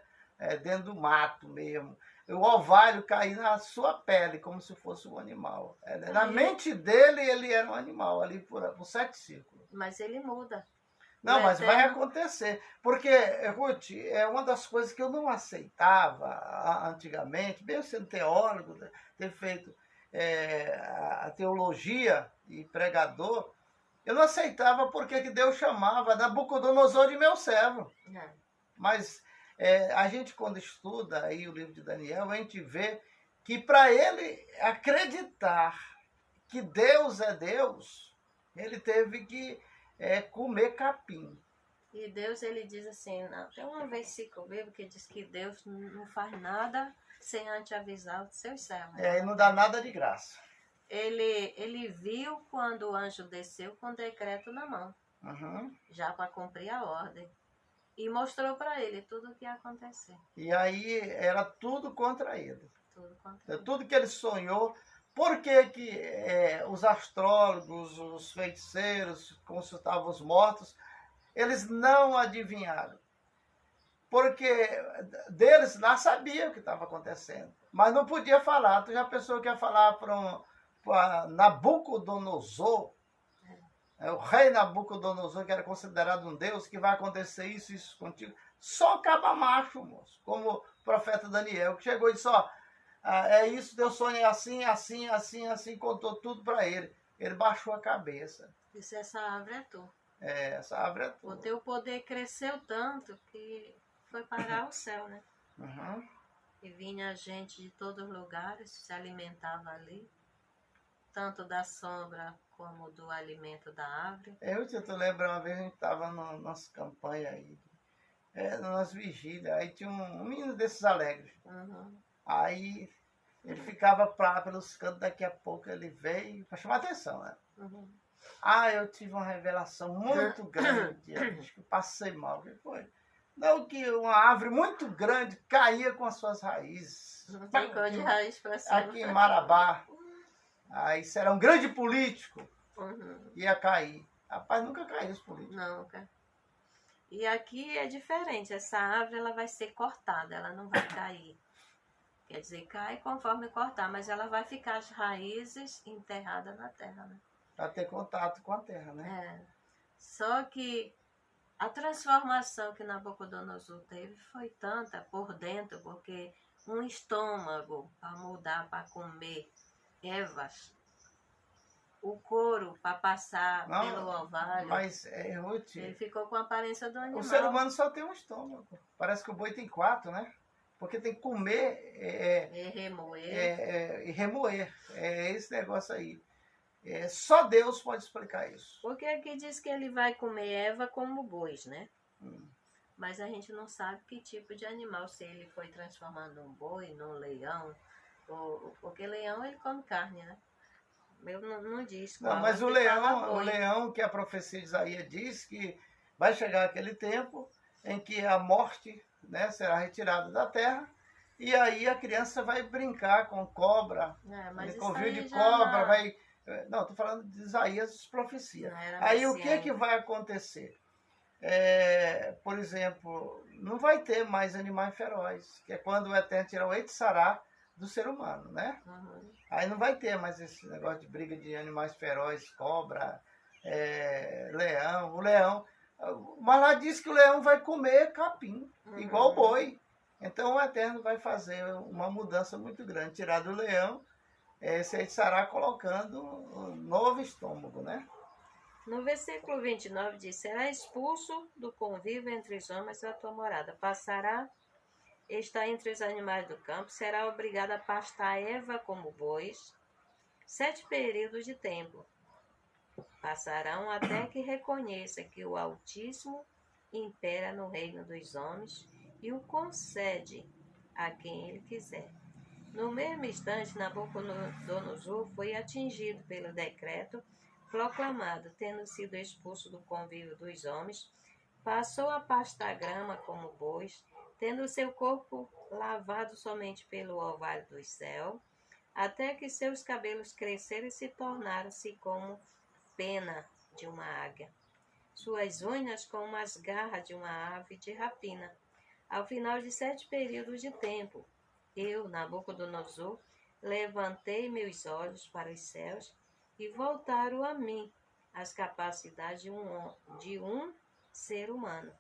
Speaker 1: Dentro do mato mesmo. O orvalho cair na sua pele, como se fosse um animal. Na mente dele, ele era um animal, ali por 7 círculos.
Speaker 2: Mas ele muda.
Speaker 1: Não, mas vai acontecer. Porque, Ruth, é uma das coisas que eu não aceitava antigamente, mesmo sendo teólogo, ter feito a teologia e pregador, eu não aceitava porque que Deus chamava Nabucodonosor de meu servo. Mas a gente, quando estuda aí o livro de Daniel, a gente vê que para ele acreditar que Deus é Deus, ele teve que comer capim.
Speaker 2: E Deus, ele diz assim, tem um versículo bíblico que diz que Deus não faz nada sem antes avisar os seus servos.
Speaker 1: E não dá nada de graça.
Speaker 2: Ele viu quando o anjo desceu com o decreto na mão, já para cumprir a ordem. E mostrou para ele tudo o que ia acontecer.
Speaker 1: E aí era tudo contra ele.
Speaker 2: Tudo contra ele.
Speaker 1: Tudo que ele sonhou. Por que que os astrólogos, os feiticeiros, consultavam os mortos, eles não adivinharam? Porque deles lá sabia o que estava acontecendo. Mas não podia falar. Tu já pensou que ia falar para Nabucodonosor? O rei Nabucodonosor, que era considerado um deus, que vai acontecer isso contigo. Só acaba macho, moço. Como o profeta Daniel, que chegou e disse, é isso, teu sonho é assim, assim, assim, assim, contou tudo para ele. Ele baixou a cabeça.
Speaker 2: Disse, essa árvore é tua.
Speaker 1: Essa árvore é tua.
Speaker 2: O teu poder cresceu tanto que foi parar o céu, né? E vinha gente de todos os lugares, se alimentava ali. Tanto da sombra como do alimento da árvore.
Speaker 1: Tu lembra uma vez a gente estava na nossa campanha aí, nas vigílias, aí tinha um menino desses alegres. Aí ele ficava pelos cantos, daqui a pouco ele veio para chamar atenção, né? Eu tive uma revelação muito grande, acho que passei mal, o que foi? Não, que uma árvore muito grande caía com as suas raízes.
Speaker 2: Ficou de raiz para cima.
Speaker 1: Aqui em Marabá. Aí isso era um grande político, ia cair. Rapaz, nunca caiu os políticos.
Speaker 2: Nunca. E aqui é diferente, essa árvore ela vai ser cortada, ela não vai cair. Quer dizer, cai conforme cortar, mas ela vai ficar as raízes enterradas na terra, né?
Speaker 1: Para ter contato com a terra, né?
Speaker 2: Só que a transformação que Nabucodonosor teve foi tanta por dentro, porque um estômago para mudar, para comer ervas, o couro para passar pelo ovário.
Speaker 1: Mas, Ruth,
Speaker 2: ele ficou com a aparência do animal.
Speaker 1: O ser humano só tem um estômago. Parece que o boi tem 4, né? Porque tem que comer
Speaker 2: e remoer.
Speaker 1: E remoer. É esse negócio aí. Só Deus pode explicar isso.
Speaker 2: Porque aqui diz que ele vai comer erva como bois, né? Mas a gente não sabe que tipo de animal, se ele foi transformado num boi, num leão, porque leão ele come carne, né? Eu não diz qual.
Speaker 1: Não, mas o leão que a profecia de Isaías diz que vai chegar aquele tempo em que a morte, né, será retirada da terra, e aí a criança vai brincar com cobra, com fio de cobra, vai... Não, estou falando de Isaías profecia. Aí o que vai acontecer? Por exemplo, não vai ter mais animais ferozes, que é quando o Eterno tirar o Etzará do ser humano, né? Aí não vai ter mais esse negócio de briga de animais ferozes, cobra, leão. O leão... Mas lá diz que o leão vai comer capim, igual o boi. Então o Eterno vai fazer uma mudança muito grande, tirar do leão, esse Etzará, colocando um novo estômago, né?
Speaker 2: No versículo 29 diz: será expulso do convívio entre os homens da tua morada, passará, está entre os animais do campo, será obrigado a pastar erva como bois, 7 períodos de tempo passarão até que reconheça que o Altíssimo impera no reino dos homens e o concede a quem ele quiser. No mesmo instante, Nabucodonosor foi atingido pelo decreto proclamado, tendo sido expulso do convívio dos homens, passou a pastar grama como bois, tendo seu corpo lavado somente pelo orvalho do céu, até que seus cabelos cresceram e se tornaram-se como pena de uma águia, suas unhas como as garras de uma ave de rapina. Ao final de 7 períodos de tempo, eu, Nabucodonosor, levantei meus olhos para os céus e voltaram a mim as capacidades de um ser humano.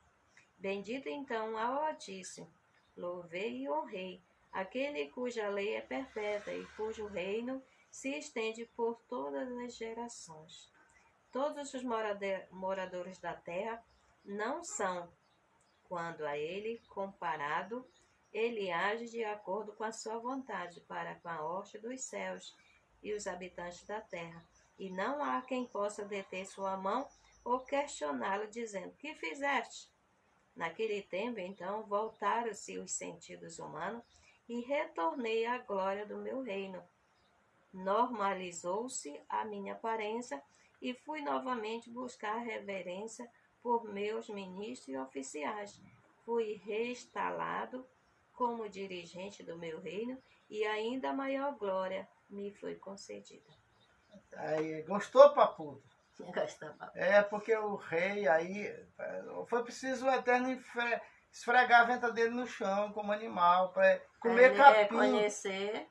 Speaker 2: Bendito então ao Altíssimo, louvei e honrei aquele cuja lei é perpétua e cujo reino se estende por todas as gerações. Todos os moradores da terra não são, quando a ele comparado, ele age de acordo com a sua vontade para com a horta dos céus e os habitantes da terra. E não há quem possa deter sua mão ou questioná-lo, dizendo: que fizeste? Naquele tempo, então, voltaram-se os sentidos humanos e retornei à glória do meu reino. Normalizou-se a minha aparência e fui novamente buscar reverência por meus ministros e oficiais. Fui reinstalado como dirigente do meu reino e ainda maior glória me foi concedida.
Speaker 1: Aí, gostou, papudo?
Speaker 2: Gostou, papudo.
Speaker 1: Porque o rei aí... Foi preciso o Eterno esfregar a venta dele no chão como animal, para comer capim.
Speaker 2: Reconhecer.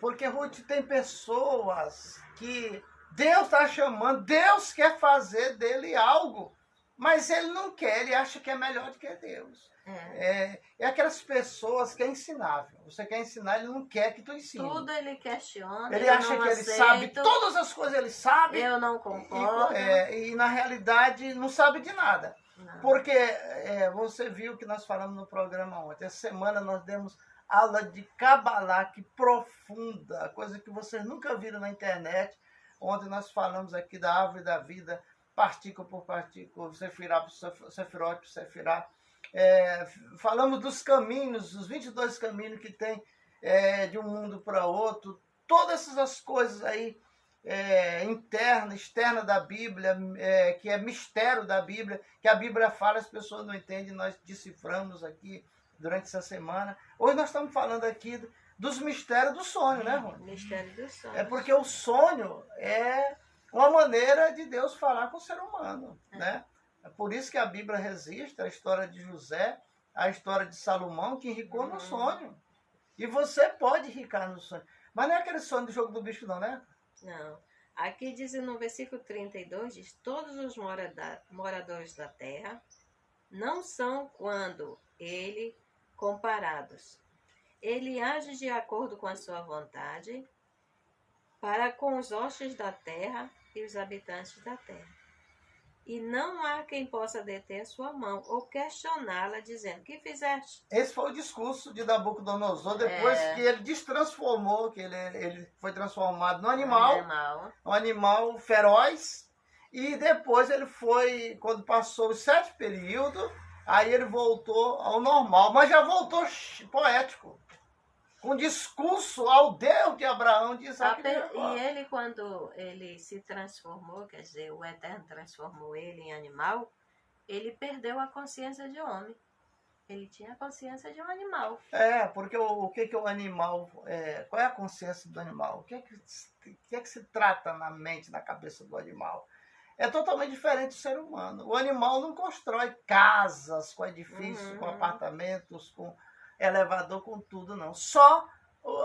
Speaker 1: Porque, Ruth, tem pessoas que Deus está chamando, Deus quer fazer dele algo, mas ele não quer, ele acha que é melhor do que Deus. É aquelas pessoas que é ensinável. Você quer ensinar, ele não quer que tu ensine.
Speaker 2: Tudo ele questiona.
Speaker 1: Ele acha que ele sabe, todas as coisas ele sabe.
Speaker 2: Eu não concordo.
Speaker 1: E na realidade não sabe de nada.
Speaker 2: Não.
Speaker 1: Porque você viu que nós falamos no programa ontem. Essa semana nós demos aula de Cabalá, que profunda, coisa que vocês nunca viram na internet. Ontem nós falamos aqui da árvore da vida, partícula por partícula, sefirá por sefirot por sefirá. Falamos dos caminhos, os 22 caminhos que tem de um mundo para outro. Todas essas coisas aí, interna, externa da Bíblia, que é mistério da Bíblia, que a Bíblia fala, as pessoas não entendem, nós deciframos aqui durante essa semana. Hoje nós estamos falando aqui dos mistérios do sonho, né, Rony?
Speaker 2: Mistério do sonho.
Speaker 1: Porque o sonho é uma maneira de Deus falar com o ser humano, né? É por isso que a Bíblia resiste, a história de José, a história de Salomão, que enricou no sonho. E você pode enricar no sonho. Mas não é aquele sonho do jogo do bicho, não, né?
Speaker 2: Não. Aqui diz no versículo 32, diz: todos os moradores da terra não são quando ele comparados. Ele age de acordo com a sua vontade para com os hostes da terra e os habitantes da terra. E não há quem possa deter a sua mão ou questioná-la, dizendo: que fizeste?
Speaker 1: Esse foi o discurso de Nabucodonosor depois que ele destransformou, que ele foi transformado no um animal feroz. E depois ele foi, quando passou os 7 períodos, aí ele voltou ao normal, mas já voltou poético, com discurso ao Deus de Abraão, de Isaac e de Jacó.
Speaker 2: E ele, quando ele se transformou, quer dizer, o Eterno transformou ele em animal, ele perdeu a consciência de homem. Ele tinha a consciência de um animal.
Speaker 1: Porque o que o animal... qual é a consciência do animal? O que é que se trata na mente, na cabeça do animal? É totalmente diferente do ser humano. O animal não constrói casas com edifícios, com apartamentos, com elevador, com tudo, não. Só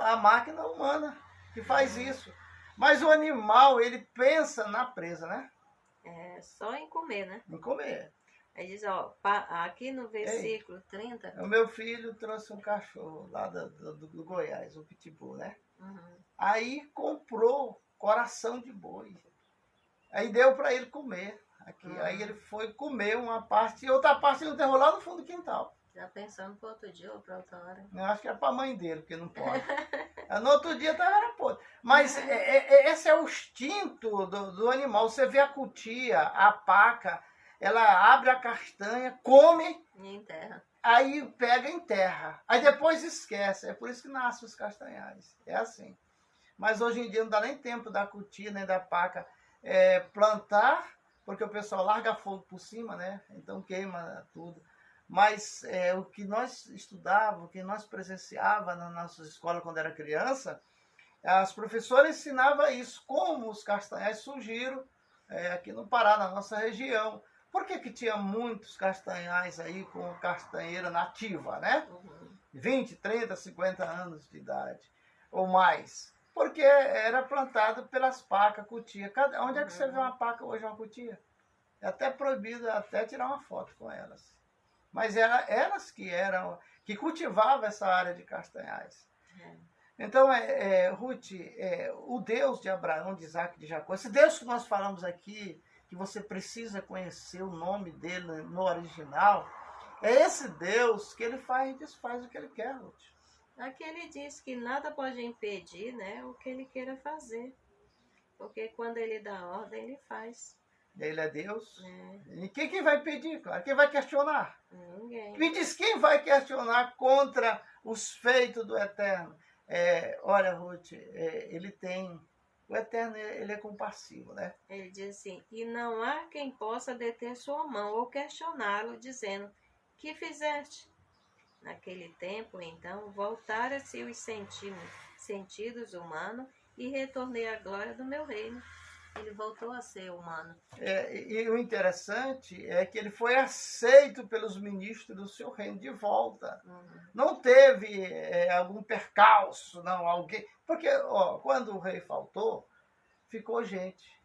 Speaker 1: a máquina humana que faz isso. Mas o animal, ele pensa na presa, né?
Speaker 2: Só em comer, né?
Speaker 1: Em comer.
Speaker 2: Aí diz, ó, aqui no versículo 30...
Speaker 1: O meu filho trouxe um cachorro lá do Goiás, um pitbull, né? Aí comprou coração de boi. Aí deu para ele comer. Aí ele foi comer uma parte, e outra parte ele enterrou lá no fundo do quintal.
Speaker 2: Já pensando para outro dia ou para outra hora?
Speaker 1: Eu acho que era para a mãe dele, porque não pode. No outro dia era podre. Mas esse é o instinto do animal. Você vê a cutia, a paca, ela abre a castanha, come
Speaker 2: e enterra.
Speaker 1: Aí pega e enterra. Aí depois esquece. É por isso que nascem os castanhais. É assim. Mas hoje em dia não dá nem tempo da cutia, nem da paca plantar, porque o pessoal larga fogo por cima, né? Então queima tudo. Mas o que nós estudávamos, o que nós presenciávamos na nossa escola quando era criança, as professoras ensinavam isso, como os castanhais surgiram aqui no Pará, na nossa região. Por que tinha muitos castanhais aí com castanheira nativa, né? 20, 30, 50 anos de idade, ou mais. Porque era plantado pelas pacas, cutia. Onde é que você vê uma paca hoje, uma cutia? É até proibido até tirar uma foto com elas. Mas elas que cultivavam essa área de castanhais. Então, Ruth, o Deus de Abraão, de Isaac e de Jacó, esse Deus que nós falamos aqui, que você precisa conhecer o nome dele no original, é esse Deus que ele faz e desfaz o que ele quer, Ruth.
Speaker 2: Aqui ele diz que nada pode impedir, né, o que ele queira fazer. Porque quando ele dá ordem, ele faz.
Speaker 1: Ele é Deus. E quem vai impedir, claro? Quem vai questionar?
Speaker 2: Ninguém.
Speaker 1: Me diz quem vai questionar contra os feitos do Eterno. Olha, Ruth, ele tem... O Eterno, ele é compassivo, né?
Speaker 2: Ele diz assim, e não há quem possa deter sua mão ou questioná-lo, dizendo, que fizeste? Naquele tempo, então, voltaram-se os sentidos humanos e retornei à glória do meu reino. Ele voltou a ser humano.
Speaker 1: E o interessante é que ele foi aceito pelos ministros do seu reino de volta. Não teve algum percalço, não, alguém... Porque quando o rei faltou, ficou gente.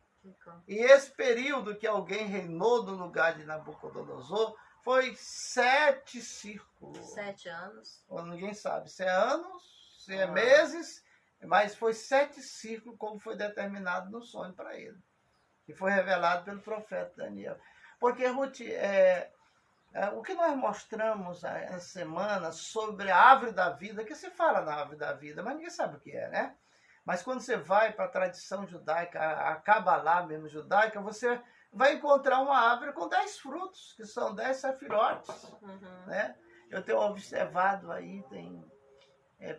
Speaker 1: E esse período que alguém reinou no lugar de Nabucodonosor foi 7 círculos.
Speaker 2: 7 anos.
Speaker 1: Ninguém sabe se é anos, se é meses... Mas foi 7 círculos, como foi determinado no sonho para ele. Que foi revelado pelo profeta Daniel. Porque, Ruth, o que nós mostramos essa semana sobre a árvore da vida, que se fala na árvore da vida, mas ninguém sabe o que é, né? Mas quando você vai para a tradição judaica, a Cabalá mesmo judaica, você vai encontrar uma árvore com 10 frutos, que são 10 sefirotes. Né? Eu tenho observado aí, tem...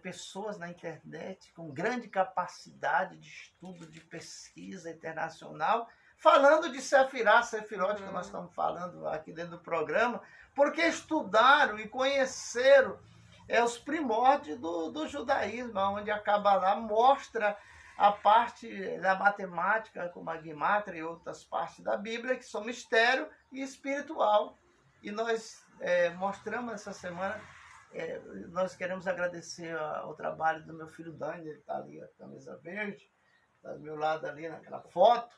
Speaker 1: pessoas na internet com grande capacidade de estudo, de pesquisa internacional, falando de sefirote, que nós estamos falando aqui dentro do programa, porque estudaram e conheceram os primórdios do judaísmo, onde a Kabbalah mostra a parte da matemática, como a Guimatra e outras partes da Bíblia, que são mistério e espiritual. E nós mostramos essa semana... nós queremos agradecer ao trabalho do meu filho Dani, ele está ali, a camisa verde, está do meu lado ali naquela foto,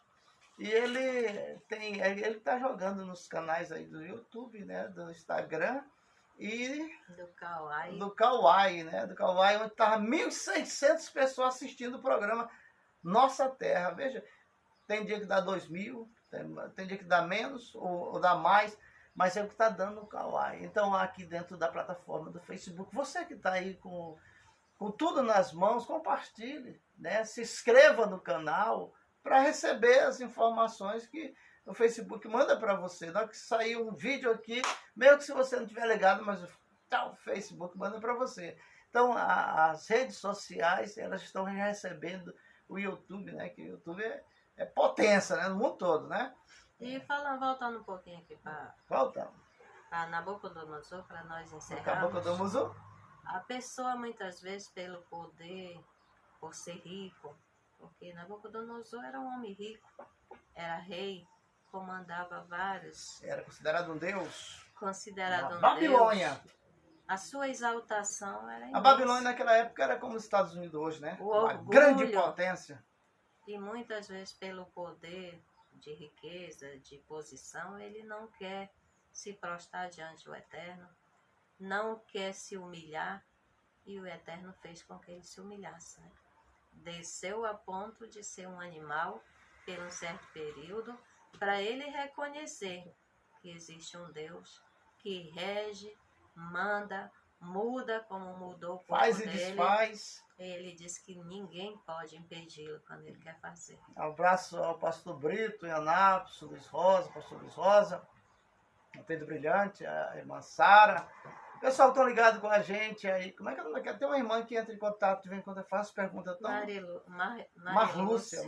Speaker 1: e ele está jogando nos canais aí do YouTube, né, do Instagram, e
Speaker 2: Do
Speaker 1: do Kauai, né? Do Kauai, onde estava 1.600 pessoas assistindo o programa Nossa Terra. Veja, tem dia que dá 2.000, tem dia que dá menos ou dá mais, mas é o que está dando no Kauai. Então, aqui dentro da plataforma do Facebook, você que está aí com tudo nas mãos, compartilhe, né? Se inscreva no canal para receber as informações que o Facebook manda para você. Na hora que sair um vídeo aqui, mesmo que se você não tiver ligado, mas o Facebook manda para você. Então, as redes sociais, elas estão recebendo o YouTube, né? Que o YouTube é potência, né? No mundo todo, né?
Speaker 2: E voltando um pouquinho aqui para Nabucodonosor, para nós encerrarmos.
Speaker 1: Nabucodonosor?
Speaker 2: A pessoa, muitas vezes, pelo poder, por ser rico, porque Nabucodonosor era um homem rico, era rei, comandava vários.
Speaker 1: Era considerado um deus.
Speaker 2: Considerado um
Speaker 1: Babilônia.
Speaker 2: Deus. A sua exaltação era imensa.
Speaker 1: A Babilônia naquela época era como os Estados Unidos hoje, né? Uma
Speaker 2: orgulho,
Speaker 1: grande potência.
Speaker 2: E muitas vezes, pelo poder de riqueza, de posição, ele não quer se prostrar diante do Eterno, não quer se humilhar, e o Eterno fez com que ele se humilhasse. Né? Desceu a ponto de ser um animal por um certo período, para ele reconhecer que existe um Deus que rege, manda, muda como mudou o corpo
Speaker 1: Faz e
Speaker 2: dele.
Speaker 1: desfaz.
Speaker 2: Ele diz que ninguém pode impedi-lo quando ele quer fazer.
Speaker 1: Um abraço ao pastor Brito, em Anápolis, Luiz Rosa, pastor Luiz Rosa, o Pedro Brilhante, a irmã Sara. O pessoal estão ligado com a gente aí. Como é que é? Tem uma irmã que entra em contato de vez em quando eu faço pergunta tão... Marlúcia,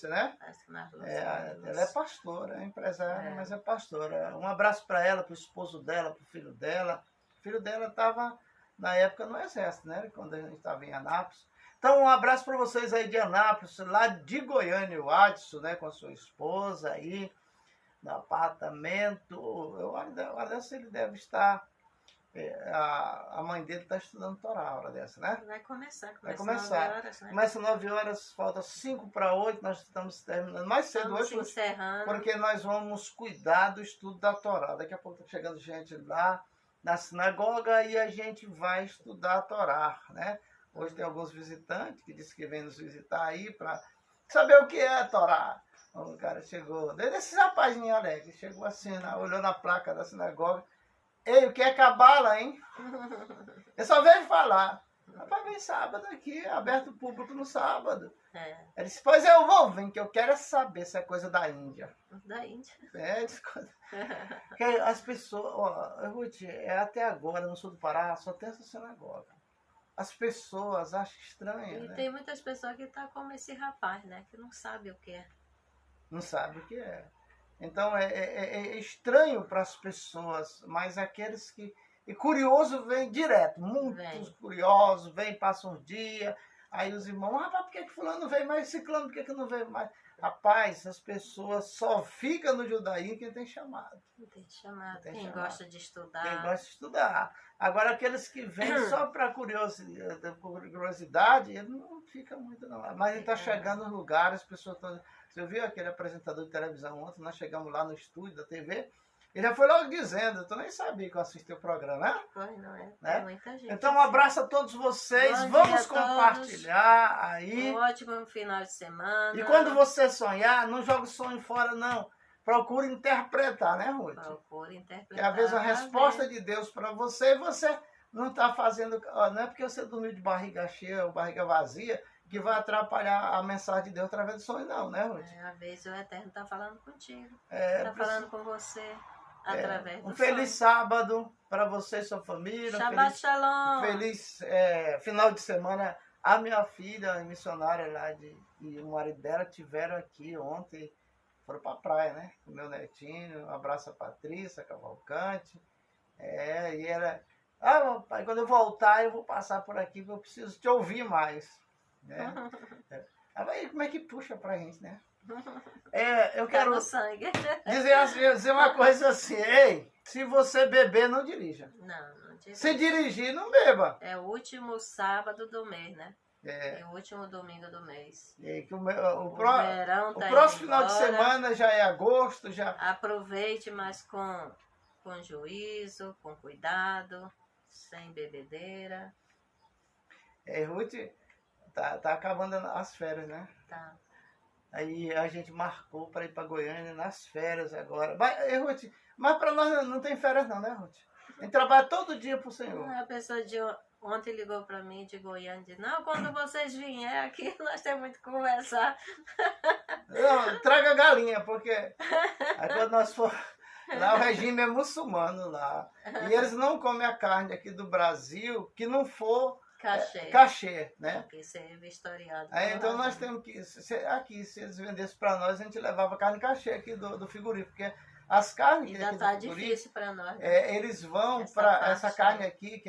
Speaker 1: né?
Speaker 2: Acho que Marlúcia.
Speaker 1: Ela é pastora, é empresária, mas é pastora. Um abraço para ela, para o esposo dela, para o filho dela. O filho dela estava, na época, no exército, né? Quando a gente estava em Anápolis. Então, um abraço para vocês aí de Anápolis, lá de Goiânia, o Adson, né? Com a sua esposa aí, no apartamento. Eu acho que ele deve estar... A mãe dele está estudando Torá a hora dessa, né?
Speaker 2: Vai começar.
Speaker 1: 9
Speaker 2: horas, né?
Speaker 1: Começa 9 horas, falta 5 para 8, nós estamos terminando mais cedo hoje,
Speaker 2: encerrando.
Speaker 1: Porque nós vamos cuidar do estudo da Torá. Daqui a pouco está chegando gente lá na sinagoga e a gente vai estudar a Torá, né? Hoje tem alguns visitantes que dizem que vêm nos visitar aí para saber o que é a Torá. O cara chegou, desse rapazinho alegre, chegou assim, olhou na placa da sinagoga. Ei, o que é cabala, hein? Eu só vejo falar. Rapaz, vem sábado aqui, aberto público no sábado. Ele disse, pois eu vou vir, que eu quero saber se é coisa da Índia.
Speaker 2: Da Índia?
Speaker 1: Porque as pessoas, Ruth, até agora, no sul do Pará, só tem essa sinagoga. As pessoas acham estranho,
Speaker 2: E
Speaker 1: né?
Speaker 2: tem muitas pessoas que estão como esse rapaz, né? Que não sabe o que é.
Speaker 1: Não sabe o que é. Então, é estranho para as pessoas, mas aqueles que... E curioso vem direto, muitos curiosos, vem, passam um dia, aí os irmãos, rapaz, por que fulano não veio mais, ciclano, por que não veio mais? Rapaz, as pessoas só ficam no judaísmo quem tem chamado.
Speaker 2: Quem gosta de estudar.
Speaker 1: Quem gosta de estudar. Agora, aqueles que vêm só para curiosidade, ele não fica muito, não. Mas ele está chegando nos lugares, as pessoas estão... Você viu aquele apresentador de televisão ontem? Nós chegamos lá no estúdio da TV, ele já foi logo dizendo, tu nem sabia que eu assisti o programa, né?
Speaker 2: Pois não é,
Speaker 1: né?
Speaker 2: Muita gente.
Speaker 1: Então, um abraço a todos vocês, vamos compartilhar aí.
Speaker 2: Um ótimo final de semana.
Speaker 1: E quando você sonhar, não joga o sonho fora, não. Procure interpretar, né, Ruth?
Speaker 2: Procure interpretar.
Speaker 1: Que às vezes a resposta de Deus para você, você não está fazendo... Não é porque você dormiu de barriga cheia ou barriga vazia que vai atrapalhar a mensagem de Deus através do sonho, não, né, Ruth?
Speaker 2: Às vezes o Eterno está falando contigo. Está falando com você através do sonho.
Speaker 1: Um feliz sábado para você e sua família.
Speaker 2: Shabbat Shalom.
Speaker 1: Feliz final de semana. A minha filha, missionária lá e o marido dela tiveram aqui ontem. Foram para a praia, né? Com o meu netinho. Um abraço a Patrícia Cavalcante. E ela... pai, quando eu voltar, eu vou passar por aqui, porque eu preciso te ouvir mais. Né? Aí, como é que puxa pra gente, né? Eu quero dizer uma coisa assim. Ei, se você beber, não dirija.
Speaker 2: Não dirija.
Speaker 1: Se dirigir, não beba.
Speaker 2: É o último sábado do mês, né? É o último domingo do mês.
Speaker 1: O próximo final de semana já é agosto. Já...
Speaker 2: Aproveite, mas com com juízo, com cuidado, sem bebedeira.
Speaker 1: Ruth, tá acabando as férias, né?
Speaker 2: Tá.
Speaker 1: Aí a gente marcou para ir para Goiânia nas férias agora. Ruth, mas para nós não tem férias não, né, Ruth? A gente trabalha todo dia pro Senhor.
Speaker 2: A pessoa de ontem ligou para mim de Goiânia e disse, não, quando vocês vierem aqui, nós temos muito que conversar.
Speaker 1: Não, traga galinha, porque aí quando nós for lá, o regime é muçulmano lá. E eles não comem a carne aqui do Brasil que não for cachê, né?
Speaker 2: Tem que ser vistoriado.
Speaker 1: Aí, então nós temos que, aqui, se eles vendessem para nós, a gente levava carne cachê aqui do frigorífico, porque as carnes
Speaker 2: ainda
Speaker 1: aqui
Speaker 2: tá difícil para nós.
Speaker 1: Eles vão para essa carne aqui,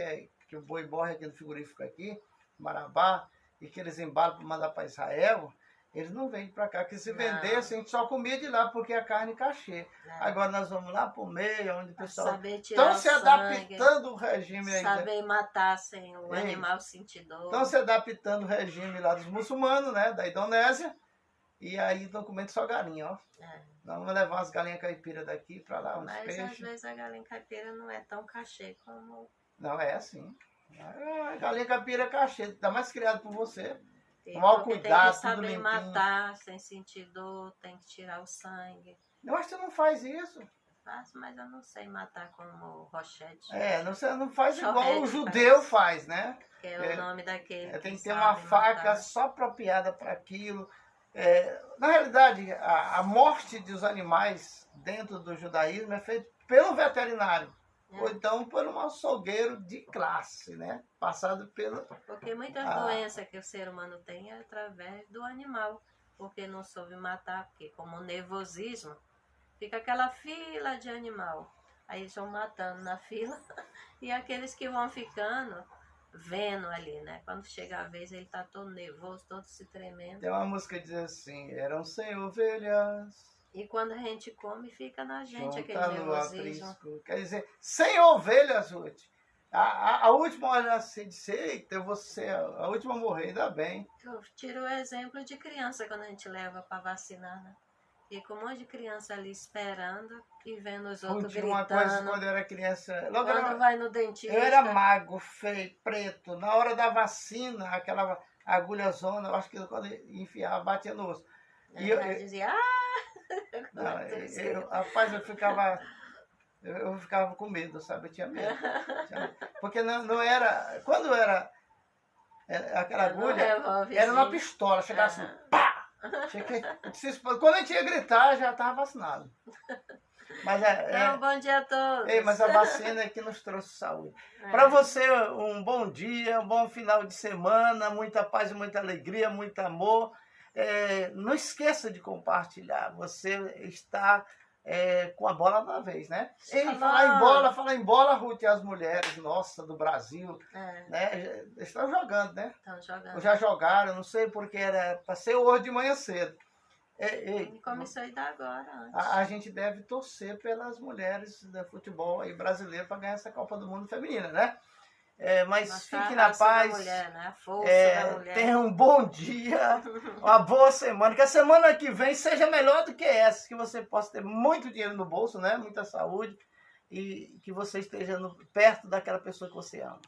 Speaker 1: que o boi borre aqui do frigorífico aqui, Marabá, e que eles embalam para mandar para Israel, eles não vendem para cá, porque se vendesse, a gente só comia de lá, porque é carne cachê. Agora nós vamos lá para o meio, onde o pessoal estão se adaptando o regime aí.
Speaker 2: Saber matar sem o animal sentidor.
Speaker 1: Estão se adaptando o regime lá dos muçulmanos, né, da Indonésia, e aí estão comendo só galinha, ó. Nós vamos levar umas galinhas caipiras daqui para lá, uns peixes.
Speaker 2: Mas às vezes a galinha caipira não é tão cachê como...
Speaker 1: Não, é assim. A galinha caipira é cachê, ainda mais criado por você.
Speaker 2: Com
Speaker 1: maior cuidado,
Speaker 2: tem que saber matar sem sentir dor, tem que tirar o sangue.
Speaker 1: Eu acho que você não faz isso.
Speaker 2: Faço, mas eu não sei matar como rochete.
Speaker 1: Você não faz igual o judeu faz, né?
Speaker 2: Que é o nome daquele.
Speaker 1: Tem que ter uma faca só apropriada para aquilo. Na realidade, a morte dos animais dentro do judaísmo é feita pelo veterinário. Ou então por um açougueiro de classe, né? Passado pelo...
Speaker 2: Porque muitas doenças que o ser humano tem é através do animal. Porque não soube matar, porque como o nervosismo, fica aquela fila de animal. Aí eles vão matando na fila. E aqueles que vão ficando, vendo ali, né? Quando chega a vez, ele tá todo nervoso, todo se tremendo.
Speaker 1: Tem uma música que diz assim, eram 100 ovelhas...
Speaker 2: E quando a gente come, fica na gente aquele nervosismo.
Speaker 1: Quer dizer, 100 ovelhas, Ruth. A última olha assim, disse, eita, eu vou ser a última a morrer, ainda bem.
Speaker 2: Eu tiro o exemplo de criança quando a gente leva para vacinar, né? E com um monte de criança ali esperando e vendo os outros gritando.
Speaker 1: Uma coisa quando eu era criança...
Speaker 2: Quando vai no dentista...
Speaker 1: Eu era magro, feio, preto. Na hora da vacina, aquela agulhazona, eu acho que quando enfiava, batia no osso.
Speaker 2: E eu dizia,
Speaker 1: rapaz, eu ficava com medo, sabe? Eu tinha medo. Porque não era... Quando era aquela agulha, era uma pistola. Chegava assim, pá! Quando a gente ia gritar, já estava vacinado. Mas
Speaker 2: bom dia a todos.
Speaker 1: Mas a vacina é que nos trouxe saúde. Para você, um bom dia, um bom final de semana, muita paz, muita alegria, muito amor. Não esqueça de compartilhar. Você está com a bola na vez, né? Falar em bola, Ruth, as mulheres, nossa, do Brasil, né? Estão jogando, né?
Speaker 2: Estão jogando.
Speaker 1: Já jogaram, não sei porque era para ser hoje de manhã cedo.
Speaker 2: Começou a ir agora. Antes.
Speaker 1: A gente deve torcer pelas mulheres do futebol aí brasileiro para ganhar essa Copa do Mundo feminina, né? Mas fique na paz.
Speaker 2: Da mulher, né? A força da mulher.
Speaker 1: Tenha um bom dia, uma boa semana. Que a semana que vem seja melhor do que essa. Que você possa ter muito dinheiro no bolso, né? Muita saúde. E que você esteja perto daquela pessoa que você ama.